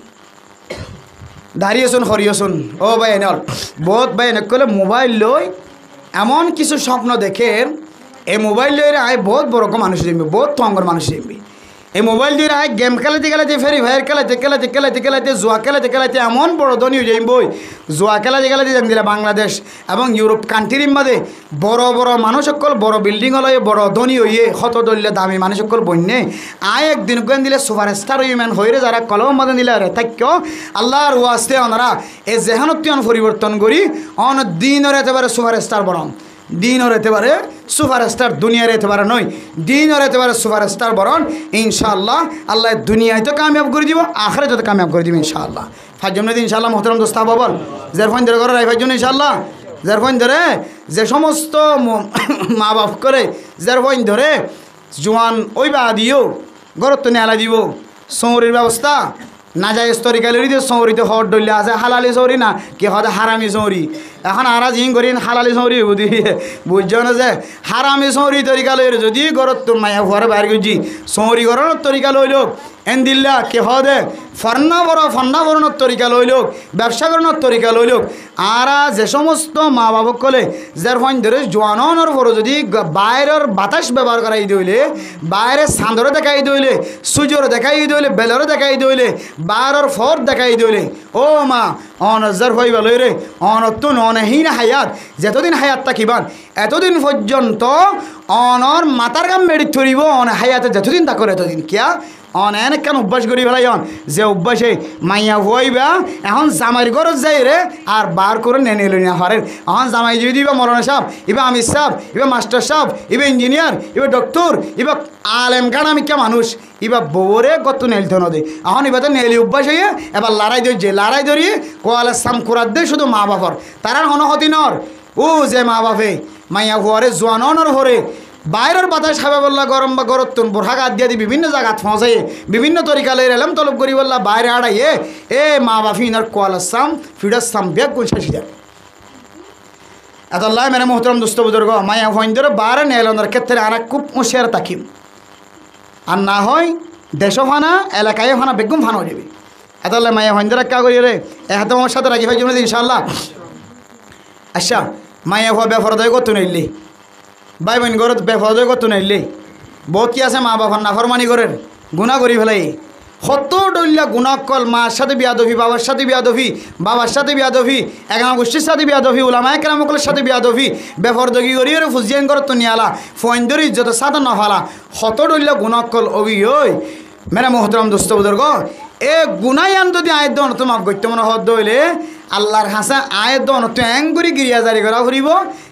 S1: দাঁড়িয়েছুন খরিয়েছুন ও ভাই এনেল বহুত ভাই এনে করলে মোবাইল লই এমন কিছু স্বপ্ন দেখেন এই মোবাইল দিয়ে আয় বহুত বড় মানুষ দেখবি বহুত তঙ্গর মানুষ দেখবি এই মোবাইল দিয়ে আয় গেম খেলাতে খেলাতে ফেরি ফায়ার খেলাতে খেলাতে খেলাতে খেলাতে জুয়া খেলাতে খেলাতে এমন বড় ধনী হয়ে যাইব জুয়া খেলাতে খেলাতে জানি দিলা বাংলাদেশ এবং ইউরোপ কান্ট্রির মধ্যে বড় বড় মানুষ সকল বড় বিল্ডিং হলে বড় ধনী হইয়ে শত দলীয় দামি মানুষ সকল বন্যে আয় একদিন কেন দিলে সুপার স্টার ইউম্যান হয়ে যারা কলম মাদে দিলে রে থাক্য আল্লাহর ওয়াস্তে ওনারা এই জেহানত্যান পরিবর্তন করি অন দিনের একেবারে সুপার স্টার বরং দিনও রেতে পারে সুপারস্টার দুনিয়া রেতে পারে নয় দিনও রেতে পারে সুপারস্টার বরণ ইনশাআল্লাহ আল্লাহ দুনিয়ায় তো কামিয়াব করে দিব আখেরাতে তো কামিয়াব করে দিব ইনশাআল্লাহ ফাজম দিন ইনশাআল্লাহ মোহতরম দোস্ত বাবল যার ফোন ধরে করে রাই ফাজম ইনশাআল্লাহ যার ফোন ধরে যে সমস্ত মা বাপ করে যার ফোন ধরে জোয়ান ওই বা দিও গরত তো নেলা দিব সৌরির ব্যবস্থা না যায় স্তরিকালেরই দিয়ে সৌরিতে হর ডলে আছে হালালি সৌরি না কি হতে হারামি সৌরি এখন আরা জিং করি হালালি সৌরি বুঝি বুঝছো না যে হারামি সৌরি তরিকা লইর যদি গরত তো মায়া ঘরে বাইর করছি সৌরি গরণের তরিকা লইল এন দিল্লা কে হদে ফন্না বরণের তরিকা লইল ব্যবসা করানোর তরিকা লইল আরা যে সমস্ত মা বাবক কলে যার ফোন ধরে জোয়ানোর পর যদি বাইরের বাতাস ব্যবহার করাই দইলে বাইরে সাঁদরে দেখাই দইলে সূর্যর দেখাই দইলে বেলরে দেখাই দইলে বাইরের ফর দেখাই দইলে ও মা অনজার হইবা লই রে অনতুন অনহীন হায়াত যতদিন হায়াত থাকিবান এতদিন পর্যন্ত অনর মাতার গাম মেড়ি ধরিব অন হায়াতে যতদিন থাকো এতদিন কিয়া অনেক কেন অভ্যাস করি ফেলাই যে অভ্যাসে মাইয়া হইবা এখন জামাইয়ের ঘরত যাই রে আর বার করে নেনে লই না হরেন এখন জামাই যদি দিবা মৌলানা সাহেব ইবা আমির সাহেব ইবা মাস্টার সাহেব ইবা ইঞ্জিনিয়ার ইবা ডক্টর ইবা আলেম গান আমি কে মানুষ ইবা বউরে কত নেলতে নদে এখন এবার তো নেলি অভ্যাস হইয়া এবার লড়াই ধরছে লড়াই ধরিয়ে কোয়ালে সাম কুরাত দে শুধু মা বাপর তারা হনহতি নর ও যে মা বাপে মাইয়া হুয়ারে জোয়ানর হরে বাইরের বাতাস খাবে বললা গরম বা গরতুন বোরহাক আদিয়া দি বিভিন্ন জায়গাত ফসাইয়ে বিভিন্ন তরিকা লই এলাম তলব করি বললা বাইরে আড়াইয়ে এ মা বাপি ইনার কোয়ালাসাম ফিডাসাম ব্যাগ কোন শেষি যায় এতল্লাহ মেরে মোহতরম দুস্থ বুজুর্গ মায়া হইন্দর বারে নেলনের ক্ষেত্রে আর খুব হুঁশিয়ার তাকিম আর না হয় দেশ ফানা এলাকায় ফানা বেগুম ফানা হয়ে যাবে এতল্লাহ মায়া হইন্দর কা করি রে এ হাতে আমার সাথে রাখি ভাই জন্য ইনশাআল্লাহ আচ্ছা মায়া হওয়া বেফরদায় কত নিলি ভাই বোন ঘরত বেফরদায় কত নিলি বহুত কি আছে মা বাবার নাফরমানি করেন গুণা করি ফেলাই কত ডল্লা গুণাকল মার সাথে বিয়াদফি বাবার সাথে বিয়াদফি বাবার সাথে বিয়াদফি এগামা গোষ্ঠীর সাথে বিয়াদফি উলামায়ে কেরামকলের সাথে বিয়াদফি বেফরদগি করি আর ফুজিয়ান ঘরত তো নিয়ালা ফোনদের ইজ্জত সাথে নফালা কত ডল্লা গুণাকল অবি ওই মেরা মোহতরম দোস্ত বুজুর্গ এ গুনায়ান যদি আয়ের দন তো মাফ করতে মনে হদ হইলে আল্লাহর হাসা আয়ের দন তো অ্যাঙ্গুরি গিরিয়া জারি করা ফুরিব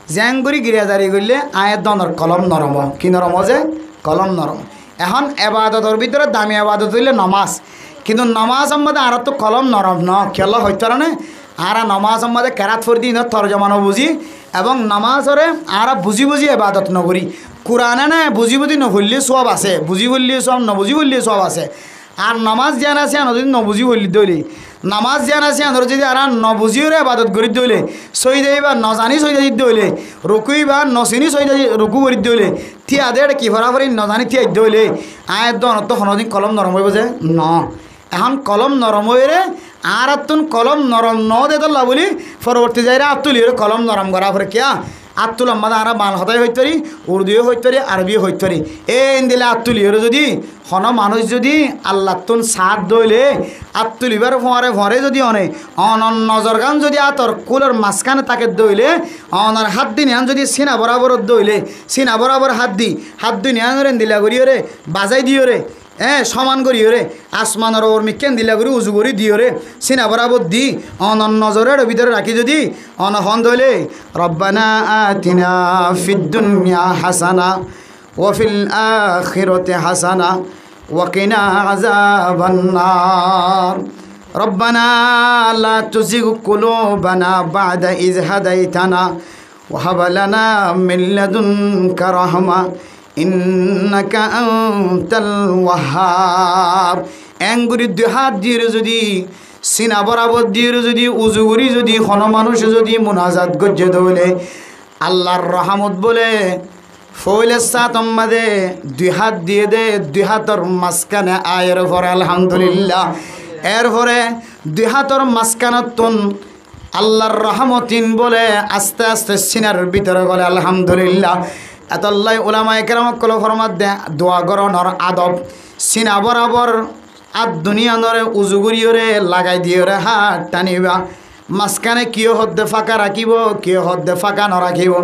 S1: জ্যাঙ্গুরি গিরিয়া জারি করলে আয়ের দনের কলম নরম কি নরম যে কলম নরম এখন এবাদতের ভিতরে দামি এবাদত হইলে নমাজ কিন্তু নমাজ আমাদের আর তো কলম নরম ন খেলা হইতে না আর নমাজ আমাদের কেরাত ফরদি ন তরজমানো বুঝি এবং নমাজরে আর বুঝি বুঝি এবাদত নকরি কোরআনে না বুঝি বুঝি নভুললে সব আছে বুঝি বললে সব নবুঝি বললে সব আছে আর নমাজ জ্ঞান আছে আন যদি নবুঝি বললি দইলে নামাজ জ্ঞান আছে আন যদি আর নবুঝিওরে আবাদত করি দইলে সই দেবা নজানি সই দিতে দইলে রুকুই বা নচিনি সই রুকু করি দইলে থিয়া দে কি ফরাফরি নজানি থিয়া দইলে আয়ের দন তো হনদিন কলম নরম হইব যে ন এখন কলম নরম হইরে আর আত্তুন কলম নরম ন দে তোল্লা বলি পরবর্তী যাইরা আত্তুলি কলম নরম করা পরে কিয়া আত্তুল আম্মাদা আরা বাল হতাই হইতে পারি উর্দুও হইতে পারি আরবিও হইতে পারি দিলে আত্তুলিও যদি হন মানুষ যদি আল্লাহ তুন সাথ দইলে আত্তুলিবার ভরে যদি অনে অন নজর গান যদি আতর কুলের মাঝখানে তাকে দইলে অনার হাত দি নিয়ান যদি সিনা বরাবর দইলে সিনা বরাবর হাত দি নিয়ান দিলা করিও রে বাজাই দিও রে সমান করিও রে আসমানের ওর মিকেন দিলা করি উজু করি দিও রে সিনা বরাবর দি অন নজরের ভিতরে রাখি যদি অনহন দইলে রব্বানা আতিনা ফিদ দুনিয়া হাসানা ওয়াফিল আখিরাতি হাসানা ওয়াকিনা আযাবান নার রব্বানা লা তুজিগ কুলুবানা বা'দা ইয হাদাইতানা ওয়া হাব লানা মিন লাদুনকা রাহমা ইন্নাকা আনতাল ওয়াহ্হাব এঙ্গুরি দুই হাত দিয়ে যদি সিনা বরাবর দিয়ে যদি উজু করি যদি কোন মানুষ যদি মুনাজাত গজ্জে দইলে আল্লাহর রহমত বলে ফইলে সাতম্মাদে দুই হাত দিয়ে দে দুই হাতর মাঝখানে আয়ের পরে আলহামদুলিল্লাহ এরপরে দুই হাতর মাঝখানত তুন আল্লাহর রহমতিন বলে আস্তে আস্তে সিনার ভিতরে গলে আলহামদুলিল্লাহ এতল্লাই উলামায়ে কেরাম কল ফরমাত দে দোয়া গরনর আদব সিনা বরাবর আর দুনিয়া নরে উজু করিওরে লাগাই দিওরে হাত টানিবা মাঝখানে কিয় হদ্দে ফাঁকা রাখিব কিয় হদ্দে ফাঁকা নরাখিব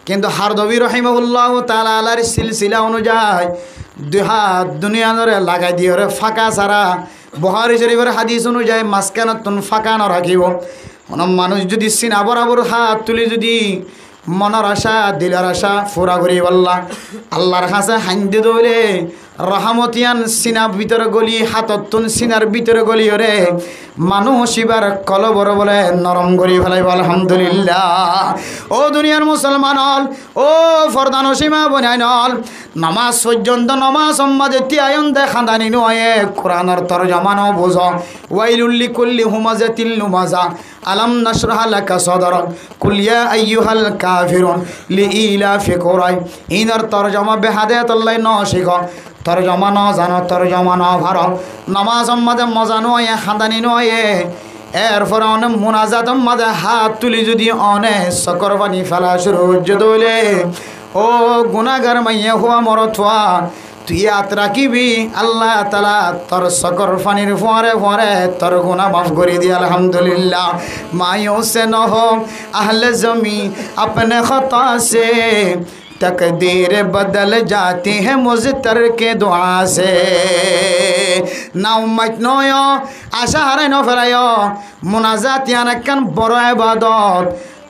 S1: কিন্তু হারদবি রহিমাহুল্লাহ তাআলা আলার সিলসিলা অনুযায়ী দুই হাত দুনিয়া নরে লাগাই দিওরে ফাঁকা ছাড়া বুখারী শরীফের হাদিস অনুযায়ী মাঝখানে তুন ফাঁকা নরাখিব কোন মানুষ যদি সিনা বরাবর হাত তুলি যদি মনের আশা দিলের আশা ফুরা করি বললা আল্লাহর কাছে হাইন্দে দইলে রহমতিয়ান সিনার ভিতরে গলি হাততুন সিনার ভিতরে গলি ওরে মানুষ এবার কলবর বলে নরম করি ফেলাইব আলহামদুলিল্লাহ ও দুনিয়ার মুসলমান হল ও ফরদান সীমা বনাই নল নামাজ পর্যন্ত নামাজ সম্মাদে তিয়ায়ন দেখাদানি নয় কোরআনের তরজমানো বুঝ ওয়াইলুল্লি কুল্লি হুমাজাতিল লুমাজা আলাম নাশরাহ লাকা সাদরাক কুল ইয়া আইয়ুহাল কাফিরুন লিইলাফি কুরাই ইনার তরজমা বেহাদায়াতুল্লাহ ন শিখ তরজমা ন জানো তরজমা ন ভারো নামাজ সম্মাদে মজা নয় খাদানি নয় এরপরে অনেক মুনাজাত মাঝে হাত তুলি যদি অনেক সকর পানি ফেলা শুরু দইলে ও গুনাগার মাইয়া হওয়া মরথা তুই আত রাখিবি আল্লাহ তাআলা তোর সকর পানির ফোয়ারে ফোয়ারে তোর গুনাহ মাফ করে দি আলহামদুলিল্লাহ মায়ো সে ন হো আহলে জমি अपने खता से तकदीर बदल जाती है मुज़तर के दुआ से ना उम्मत नयो आशा हारे न फरायो मुनाजात यानकन बड़ इबादत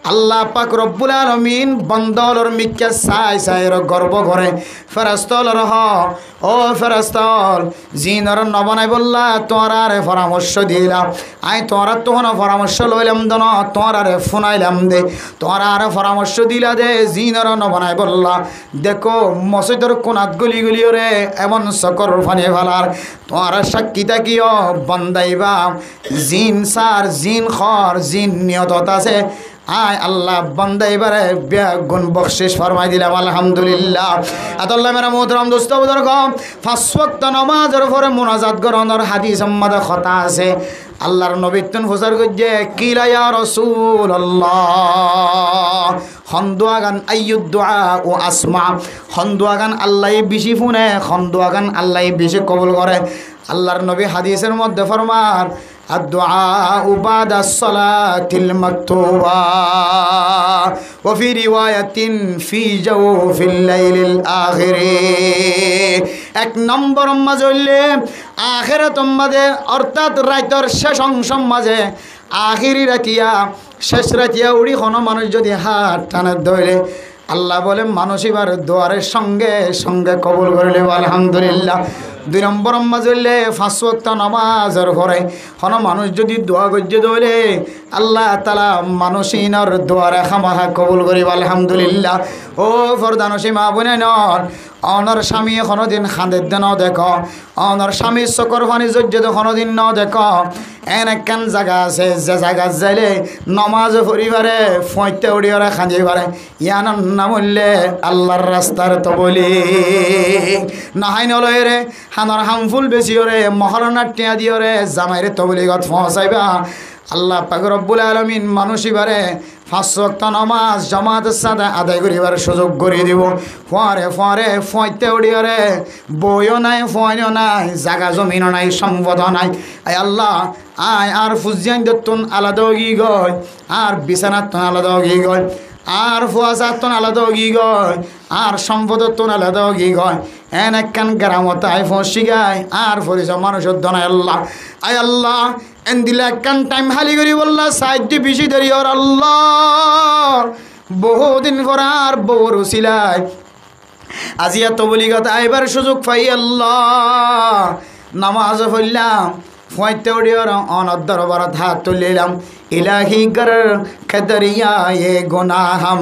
S1: আল্লাহ পাক রব্বুল আলামিন বন্দলর মিক্কা সাই সাইর গর্ব করে ফেরেশতালর হ ও ফেরেশতাল জিনর নবনাই বললা তোরারে পরামর্শ দিলাম আই তোরা তোহন পরামর্শ লইলাম দন তোরারে ফোনাইলাম দে তোরারে পরামর্শ দিলা দে জিনর নবনাই বললা দেখো মসজিদের কোনাত গলি গলি রে এমন সকর ফানি ফেলার তোরা সাক্ষী থাকিও বন্দাইবা জিন সার জিন খর জিন নিয়ত আছে আয় আল্লাহ বান্দা এবারে গুণ বখশিশ ফরমাই দিলাম আলহামদুলিল্লাহ আতাল্লাহ মেরা মোহতরম দোস্ত বুজুর্গ পাঁচ ওয়াক্ত নামাজের পরে মুনাজাত গরনের হাদিস সম্মাদে কথা আছে আল্লাহর নবী তুন হুজুর গজে কিলা ইয়া রাসূলুল্লাহ খন্দুয়াগান আইয়ুদ দুআ ও আসমা খন্দুয়াগান আল্লাহ বেশি শুনে খন্দুয়াগান আল্লাহ বেশি কবুল করে আল্লাহর নবী হাদিসের মধ্যে ফরমান الدعاء بعد الصلاة المكتوبة وفي رواية في جوف الليل الآخر এক নম্বর মাঝে আখিরাত মাঝে অর্থাৎ রাতের শেষ অংশ মাঝে আখিরি রাতিয়া শেষ রাতিয়া উড়ি কোনো মানুষ যদি হাত টানে ধরে আল্লাহ বলে মানুষ এবার দোয়ারের সঙ্গে সঙ্গে কবুল করলে আলহামদুলিল্লাহ দুই নম্বর মাঝে পাঁচ ওয়াক্ত নামাজের পরে কোনো মানুষ যদি দোয়া গজ্জে দইলে আল্লাহ তাআলা মানুষিনর দোয়ারে খামাখা কবুল করিব আলহামদুলিল্লাহ ও ফরদানসী মা বোনে নর অনর স্বামী কোনোদিন খাঁদের ন দেখো অনর স্বামীর চকর পানি যজ্জে কোনোদিন ন দেখো এন একখান জায়গা আছে যে জায়গা যাইলে নমাজ পরিবারে ফইতে উড়িয়ারে খাঁজি পারে ইয়ানোর নাম হইলে আল্লাহর রাস্তার তো বলি নাহাই নলয় রে হানর হামফুল বেশি ওরে মহরণার টিয়া দিয়ে রে জামাইরে তবলিগত পৌঁছাইবা আল্লাহ পাক রব্বুল আলামিন মানুষইবারে 5 ওয়াক্ত নামাজ জামাতের সাথে আদায় করিবার সুযোগ করে দিব ফরে ফরে ফইতে উড়িয়ারে বইও নাই ফয়ও নাই জাগা জমিনও নাই সম্পদ নাই আয় আল্লাহ আয় আর ফুজিয়ান দত্তন আলাদা গি গয় আর বিছানাতন আলাদা গি গয় আর ফুয়াজাতন আলাদা গি গয় আর সম্পদতন আলাদা গি গয় এন একখান গ্রামত আয় ফসি গায় আর ফরিস মানুষের দনায় আল্লাহ আয় আল্লাহ এন দিলে একখান টাইম হালি করি বললা সাইডটি বেশি দেরি ওর আল্লাহ বহুদিন পর আর বউর উসিলায় আজিয়া তবলিগত আইবার সুযোগ পাই আল্লাহ নামাজ পড়লাম ফয়তে উড়িয়ার অনর দরবারত হাত তুলিলাম ইলাহি গর খদরিয়া এ গুনাহম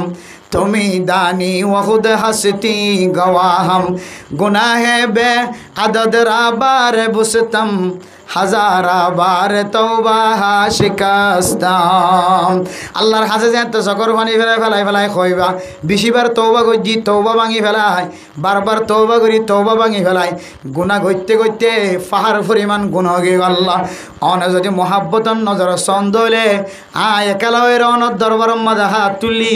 S1: তুমি দানি ওহুদ হসতি গওয়াহম গুনাহে বে আদদ রাবার বুসতম হাজারা বার তওবা শিকাস্তাম আল্লাহর হাজে যেত সকর পানি ফেলাই ফেলাই কইবা বেশিবার তওবা গজি তওবা ভাঙি ফেলাই বারবার তওবা করি তওবা ভাঙি ফেলাই গুনাহ করতে করতে পাহাড় পরিমাণ গুনাহ হয়ে আল্লাহ অন যদি মহাব্বতন নজর সন্দলে আয় একালয়ের অনর দরবার মাঝে হাত তুললি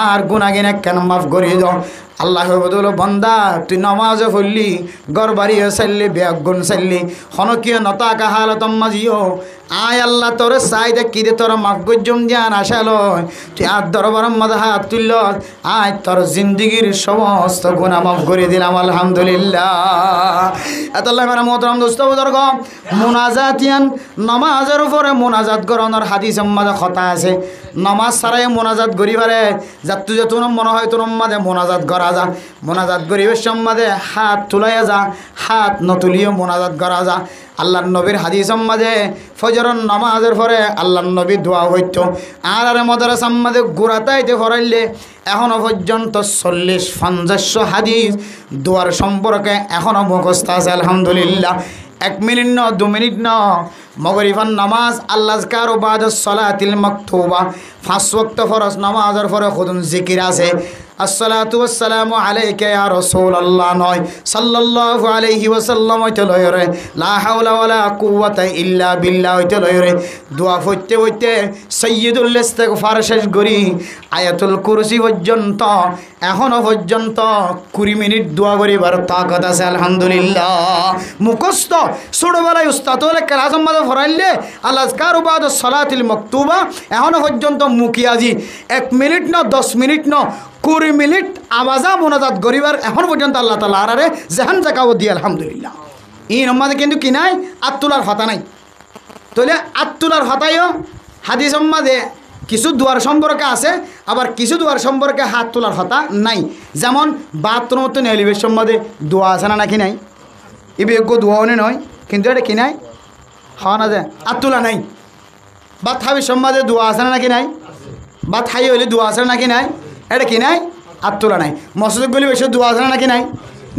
S1: আর গুনাহগিনে কেন মাফ করে দাও আল্লাহ বদল বন্দা তুই নমাজ পড়লি গড় বাড়িয়ে চাইলি বেগুন চাইলি হনকীয় নতাকা হালতম মাজিও আয় আল্লাহ তোর চাইদে কিরে তোর মাফ গজ্জম দিয়ান আশা লয় তুই আর দরবার মাঝে হাত তুলল আয় তোর জিন্দগির সমস্ত গুনাহ মাফ করে দিলাম আলহামদুলিল্লাহ এতল্লাহ মেরা মোহতরম দোস্ত বুজুর্গ মুনাজাতিয়ান নমাজের উপরে মুনাজাত গরনের হাদিস মাঝে কথা আছে নমাজ ছাড়াই মোনাজাত করিবারে যাত্তু যে তোর মনে হয় তোর মাঝে মোনাজাত করা যা মোনাজাত করিবার সম্মাদে হাত তুলাইয়া যা হাত নতুলিও মোনাজাত করা যা আল্লাহর নবীর হাদিস মাঝে ফজরের নামাজের পরে আল্লাহর নবী দোয়া হইত আর মাদ্রাসার মাঝে গোড়াতাইতে ফরাইলে এখনো পর্যন্ত 40-50 হাদিস দোয়ার সম্পর্কে এখনো মুখস্থ আছে আলহামদুলিল্লাহ 1 মিনিট ন 2 মিনিট ন মগরিফান নামাজ আল্লাহ আজকার বাদ সলাতিল মাকতুবা 5 ওয়াক্ত ফরজ নামাজের পরে খুদুন জিকির আছে আসসালাতু ওয়াসসালামু আলাইকা ইয়া রাসূলুল্লাহ নয় সাল্লাল্লাহু আলাইহি ওয়াসাল্লাম হইতে লয়রে লা হাওলা ওয়ালা কুওয়াতা ইল্লা বিল্লাহ হইতে লয়রে দোয়া পড়তে পড়তে সাইয়্যিদুল ইস্তিগফার শেষ করি আয়াতুল কুরসি পর্যন্ত এখনো পর্যন্ত 20 মিনিট দোয়া করিবার তাকত আছে আলহামদুলিল্লাহ মুখস্থ ছোটবেলায় উস্তাদ হলে ক্লাসের মাঝে ফরাইলে আল আজকার বাদ সলাতিল মাকতুবা এখনো পর্যন্ত মুখিয়াজি 1 মিনিট না 10 মিনিট না 20 মিনিট আওয়াজা মোনাজাত করিবার এখন পর্যন্ত আল্লাহ তাআলা আরে জাহান জাকাও দিয়ে আলহামদুলিল্লাহ এই নম্বরে কিন্তু কি নাই আত্তুলার হতা নাই তাহলে আত্তুলার হতায়ও হাদিস সম্মাদে কিছু দুয়ার সম্পর্কে আছে আবার কিছু দুয়ার সম্পর্কে হাত তোলার হতা নাই যেমন বাথরুম তো নেলিবের সম্বন্ধে দোয়া আছে না নাকি নাই এই বিজ্ঞ দোয়াও নয় কিন্তু এটা কি নাই হওয়া না যায় আত্তুলা নাই বা থাবির সম্বন্ধে দোয়া আছে না নাকি নাই বা থাই হইলে দোয়া আছে না নাকি নাই এটা কি নাই আত্তুলা নাই মসজিদ গলি বেশি দোয়া আছে না নাকি নাই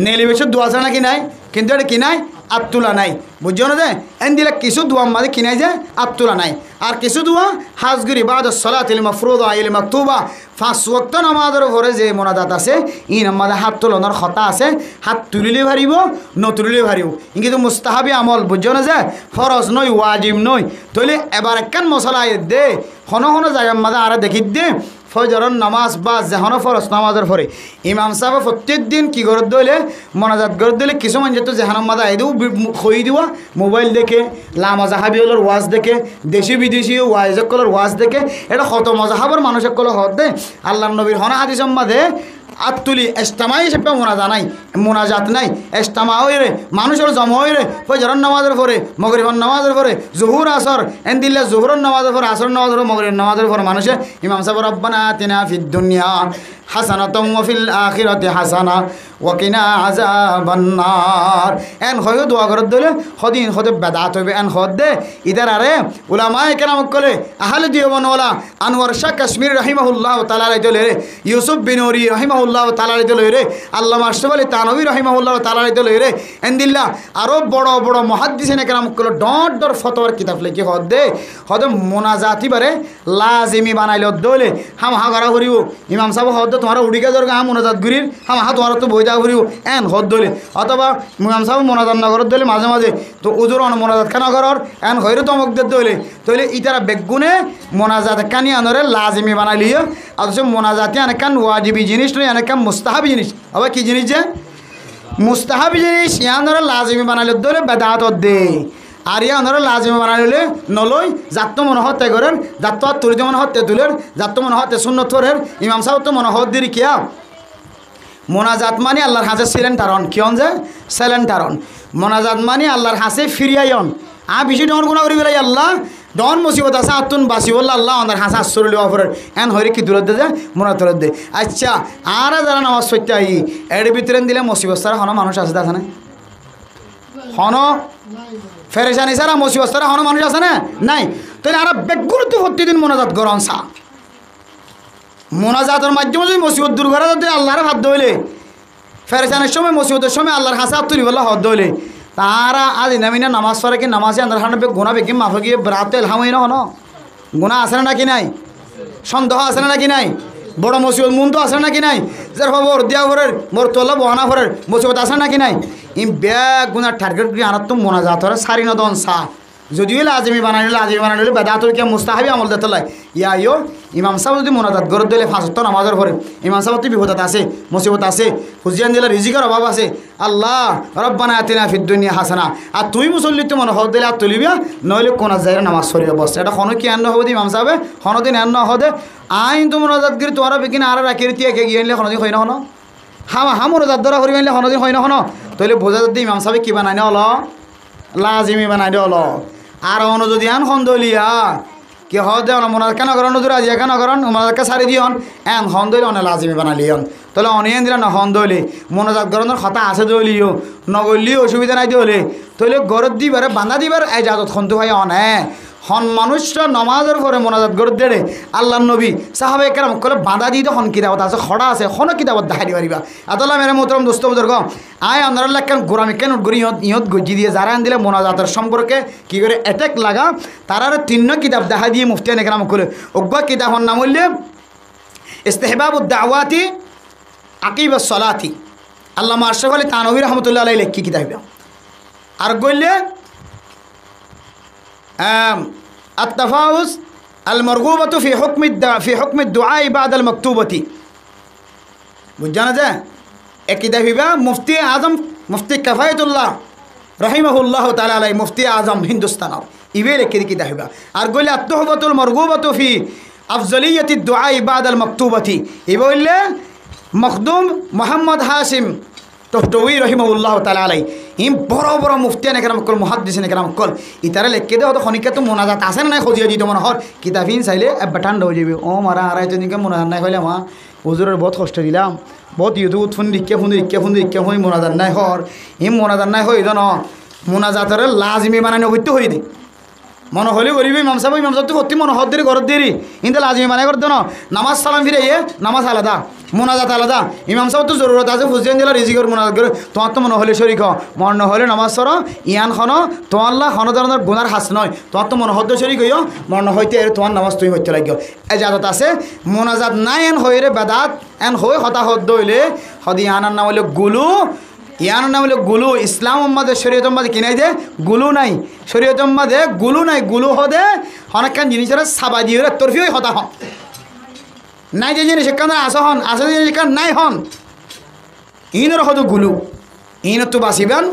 S1: নেলি বেশি দোয়া আছে নাকি নাই কিন্তু এটা কি নাই আত্তুলা নাই বুঝছো না যে এন দিলে কিছু দোয়া মাঝে কি নাই যে আত্তুলা নাই আর কিছু দোয়া হাজগুরি বাদ সলাতিল মাফরুদা আইল মাকতুবা 5 ওয়াক্ত নামাজের উপরে যে মোনাজাত আছে ই নামাজে হাত তোলনের কথা আছে হাত তুলিলে ভারিব নতুলিলে ভারিব কিন্তু মুস্তাহাবি আমল বুঝছো না যে ফরজ নয় ওয়াজিব নয় তইলে এবার একখান মশলা দে হন হন জায়গার মাঝে আর দেখি দে ফজরের নামাজ বা যেহন ফরজ নামাজের পরে ইমাম সাহেব প্রত্যেক দিন কি করে দিলে মোনাজাত করে দিলে কিছু মানুষ তো যেহানোর মাঝে আইদেও খই দিবা মোবাইল দেখে লামা জাহাবিউলের ওয়াজ দেখে দেশি বিদেশি ওয়াইজকলের ওয়াজ দেখে এটা কত মজাহাবের মানুষের কলে হত দে আল্লাহ নবীর হনা হাদিস মাঝে আত্তুলি এস্তামাই হিসেবে মোনাজাত নাই এস্তামা হই রে মানুষের জমা হই রে ফজরের নামাজের পরে মগরিবের নামাজের পরে জুহুর আসর এন দিলে জুহুরের নামাজের পরে আসর নামাজের পরে মগরিবের নামাজের পরে মানুষে ইমাম সাহেব রব্বানা আতিনা ফিদ দুনিয়া হাসানাতাম ওয়া ফিল আখিরাতি হাসানা ওয়া কিনা আযাবান নার এন হয়ও দোয়া করে দিলে হদিন হতে বেদাত হবে এন হদ দে ইদার আরে উলামায়ে কেরাম কলে আহলে দিওয়ানওয়ালা আনোয়ার শাহ কাশ্মীর রাহিমাহুল্লাহ তাআলা রে ইউসুফ বিন উরি রাহিমাহুল্লাহ রহিমাহুল্লাহ তাআলা লইরে আল্লামা আশরাফ আলী থানভী রহিমাহুল্লাহ তাআলা লইরে এন্দিল্লা আরো বড় বড় মুহাদ্দিসিনে কেরাম কল ডট ডট ফতোয়ার কিতাব লিখি হদে হদে মোনাজাতি বারে লাজিমি বানাইল দলে হাম হাগারা করিব ইমাম সাহেব হদ তোমার উড়িকা দরগা হাম মোনাজাত গুরির হাম হা তোমার তো বইদা করিব এন হদ দলে অথবা ইমাম সাহেব মোনাজাত নগর দলে মাঝে মাঝে তো উজুর অন মোনাজাত খানা করর এন হইরে তমক দলে তইলে ইতারা বেগুনে মোনাজাত কানি আনরে লাজিমি বানাইলিও অথচ মোনাজাতি অনেকান ওয়াজিবি জিনিস নয় অনেকান মুস্তাহাবি জিনিস আবার কি জিনিস যে মুস্তাহাবি জিনিস ইয়ানরে লাজিমি বানাইলে দলে বেদাত দে আর ইয়ানরে লাজিমি বানাইলে নলই যাত মনে হতে করেন যাত তুলিতে মনে হতে তুলের যাত মনে হতে সুন্নত থরের ইমাম সাহেব তো মনে হত দিরি কিয়া মোনাজাত মানে আল্লাহর হাসে সিলেন্টারন কিয়ন যে সিলেন্টারন মোনাজাত মানে আল্লাহর হাসে ফিরিয়াইন বেশি ডন গুণা করি বেলাই আল্লাহ ডন মুসিবত আছে আতুন বাসি বলল আল্লাহ আমাদের হাসা আশ্চর্য লিওয়া পরে এন হরে কি দূরত দে মোনা তোর দে আচ্ছা আর যারা নামাজ সত্যি আই এর ভিতরে দিলে মুসিবত সারা হন মানুষ আছে আছে না হন ফেরেশানি সারা মুসিবত সারা হন মানুষ আছে না নাই তাহলে আর বেগুরুত্ব প্রতিদিন মোনাজাত গরম সা মোনাজাতের মাধ্যমে যদি মুসিবত দূর করা যাতে আল্লাহর হাত ধইলে ফেরেশানির সময় মুসিবতের সময় আল্লাহর হাসা তুলি বলে হাত ধইলে তারা আজ নামিনা নামাজ পড়ে কি নামাজে আন্দার হান গুণা বেগি মাফ গিয়ে রাতে এলহামই না হন গুণা আছে না নাকি নাই সন্দেহ আছে না নাকি নাই বড় মুসিবত মুন তো আছে না নাকি নাই যার খবর দিয়া ভরের মোর তোলা বহানা ভরের মুসিবত আছে না নাকি নাই ই ব্যাগ গুণার টার্গেট গিয়ে আনার তো মোনা যাত সারি ন দন সা যদিও লাজিমি বানাইলে বেদাতর কে মুস্তাহাবি আমল দিতে লাই ইয়ো ইমাম সাহেব যদি মোনাজাত গরত দিলে ফাঁসত নামাজের পরে ইমাম সাহেব তো বিপদত আছে মুসিবত আছে হুজিয়ান দিলে রিজিকের অভাব আছে আল্লাহ রব্বানা আতিনা ফিদ দুনিয়া হাসানা আর তুই মুসল্লি তো মনে হদ দিলে আর তুলিবিয়া নইলে কোন যাইরে নামাজ সরিয়ে বসে এটা হন কি আন্ন হবো ইমাম সাহেবে হনদিন আন্ন হদে আইন তো মোনাজাত গিরি তোরা বেকিন আর রাখি তিয়া কে গিয়ে আনলে হনদিন হয় না হন হা মোনাজাত দ্বারা করি আনলে হনদিন হয় না হন তইলে বোঝা যদি ইমাম সাহেব কি বানাই না হলো লাজিমি বানাই দে হলো আর অন যদি আন সন্দলিয়া কি হদে মনার কেন করেন নজর আজি কেন করেন মনারকে সারি দিয়ন এন সন্দলি অনে লাজিমি বানালিয়ন তাহলে অনিয়ন দিলা না সন্দলি মনোজাত গরনের কথা আছে দলিও নগলিও অসুবিধা নাই দিলে তাহলে গরত দিবার বান্ধা দিবার এই জাতত খন্তু ভাই অনে হন মানুষরা নমাজের পরে মোনাজাত গরত দেড়ে আল্লাহ নবী সাহাবে কেরাম কলে বাঁধা দিয়ে হন কিতাবত আছে খড়া আছে হন কিতাবত দেখাই পারিবা আদাল্লাহ মেরে মোহতরম দোস্ত বুজুর্গ আয় আপনারা কেন গোরামি কেন গড়ি ইহত গজি দিয়ে যারা আন দিলে মোনাজাতের সম্পর্কে কি করে অ্যাটেক লাগা তারার তিন্ন কিতাব দেখা দিয়ে মুফতি আনে কেরাম কলে অজ্ঞ কিতাব নাম হইলে ইস্তেহবাবুদ দাওয়াতি আকিবাস সলাতি আল্লামা আশরাফ আলী থানভী রহমতুল্লাহ আলাইহি লেখি কিতাব আর গইলে التفاوز المرغوبة في حكم الدعاء بعد المكتوبة বুঝানা যায় একই দাবিবা মুফতি আজম মুফতি কাফায়েতুল্লাহ রহিমাহুল্লাহ তাআলা আলাই মুফতি আজম হিন্দুস্তান ইবের একই দাবিবা আর গইলে আত-তুহফাতুল মারগুবাতু ফি আফজালিয়াতি দুআ বা'দা আল মাকতুবাতি ইবইলে মখদুম মোহাম্মদ হাশিম টহটুই রহিমাহুল্লাহ তাআলা আলাই ইম বড় বড় মুফতিয়ান একরাম কল মুহাদ্দিসিন একরাম কল ইতারা লেখকে দে হতো খনিকা তো মোনাজাত আছে না খোঁজিয়ে দিত মনে হর কিতাবিন চাইলে ঠান্ডা হয়ে যাবে ও মারা আড়াই জনকে মোনাজাত নাই হইলে মা হুজুরের বহুত কষ্ট দিলাম বহুত ইউটিউব ফোন রিক্কে হই মোনাজাত নাই হর ইম মোনাজাত নাই হই জন মোনাজাতের লাজিমি বানানো হইতে হই দে মনে হলে করিবি ইমাম সাহেব তো সত্যি মনে হদ দেরি ঘর দেরি কিন্তু লাজিমি মানে করতো না নামাজ সালাম ফিরে নামাজ আলাদা মোনাজাত আলাদা ইমাম সাহেব তো জরুরত আছে হুসেন জেলা রিজিকর মোনাজাত করে তোমার তো মনে হলে শরিক মন নহলে নামাজ সর ইয়ান খন তোমার হন ধরনের গুনার হাস নয় তোমার তো মনে হদ্দ শরিক হইও মন হইতে তোমার নামাজ তুমি হইতে লাগিও এজাজত আছে মোনাজাত নাই এন হয়ে রে বেদাত এন হয়ে হতা হদ্দ হইলে হদি ইয়ানার নাম হইলে গুলু ইয়ানোর নাম হলো গুলু ইসলাম উম্মাদের শরীয়ত উম্মাদে কিনাই দে গুলু নাই শরীয়ত উম্মাদে গুলু নাই গুলু হদে অনেকখান জিনিসের সাবা দিয়ে তরফি হই হতা হন নাই যে জিনিস এখানে আসা হন আসা জিনিস এখানে নাই হন ইনের হতো গুলু ইনত তো বাঁচিবেন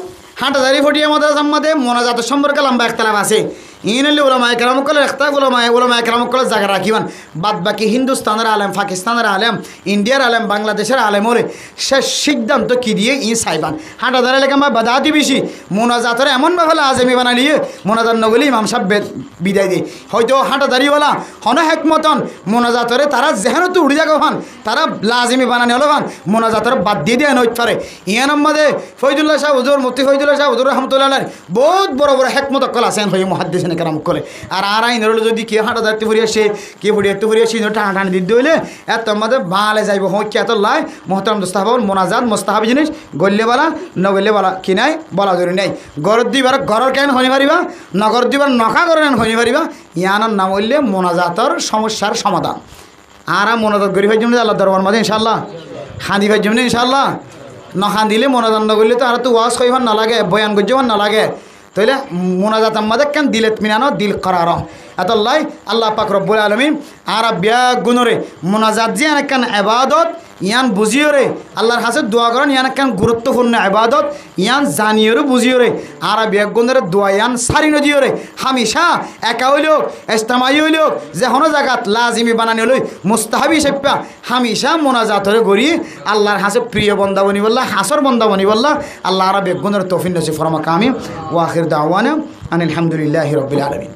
S1: হাঁটাদারি ফটিয়া মতো সম্মাদে মোনাজাতের সম্পর্কে লম্বা একতলাপ আছে ইনলে ওলামায়ে কেরাম কলে একটা ওলামায়ে কেরাম কলে জায়গা রাখিবেন বাদ বাকি হিন্দুস্তানের আলেম পাকিস্তানের আলেম ইন্ডিয়ার আলেম বাংলাদেশের আলেম ওরে সে সিদ্ধান্ত কি দিয়ে চাইবান হাঁটাদারি লেখা আমার বাদাতি বেশি মোনাজাতের এমনভাবে লাজমি বানালিয়ে মোনাজাত নগলি ইমাম সাহেব বিদায় দিয়ে হয়তো হাঁটাদারিওয়ালা হন হেকমতন মোনাজাতরে তারা যেহেতু উড়ি যাগো হন তারা লাজমি বানানি হলো হন মোনাজাতর বাদ দিয়ে দিয়ে নইতে পারে ইয়ান আমাদের ফৈজুল্লাহ শাহ হুজুর মুফতি ফৈজুল্লাহ শাহ হুজুর রহমতুল্লাহ বহুত বড় বড় হেকমত কল আছেন হয়ে মুহাদ্দিস কারাম করে আর আইনের হলো যদি কে হাঁটা দাঁড়তে ফুরিয়ে সে কে ফুরিয়ে সে টানা টানি দিতে হইলে এত মধ্যে বালে যাইব হোক কে এত লাই মোহতারাম দোস্তাহাব মোনাজাত মোস্তাহাব জিনিস গল্লে বলা নগল্লে বলা কি নাই বলা ধরে নাই গরত দিবার গরর কেন হয়ে পারিবা নগর দিবার নখা করে হয়ে পারিবা ইয়ানোর নাম হইলে মোনাজাতর সমস্যার সমাধান আর মোনাজাত গরিব ভাই জন্য আল্লাহ দরবার মাঝে ইনশাল্লাহ খাঁদি ভাই জন্য ইনশাল্লাহ নখান দিলে মোনাজাত নগরলে তো আর তো ওয়াজ কইবার না লাগে বয়ান গজ্জবার না লাগে তাইলে মোনাজাত আমাদের কেন দিলে মিনানো দিল করার এতল্লাই আল্লাহ পাক রব্বুল আলামিন আর বিয়া গুণরে মোনাজাত যে কেন এবাদত ইয়ান বুঝিও রে আল্লাহর কাছে দোয়া করেন ইয়ান কেন গুরুত্বপূর্ণ এবাদত ইয়ান জানিও বুঝিও রে আর বিয়া গুণরে দোয়া ইয়ান সারি নদিও রে হামেশা একা হইলেও ইস্তেমাই হইলেও যে কোনো জায়গাত লাজিমি বানানি হইল মুস্তাহাবি সেপ্পা হামেশা মোনাজাত হরে গড়ি আল্লাহর কাছে প্রিয় বন্দা বনি বললা হাসর বন্দা বনি বললা আল্লাহ আর বিয়া গুণের তৌফিক নসিব ফরমা কামি ওয়াখির দাওয়ানা আনিল হামদুলিল্লাহি রাব্বিল আলামিন।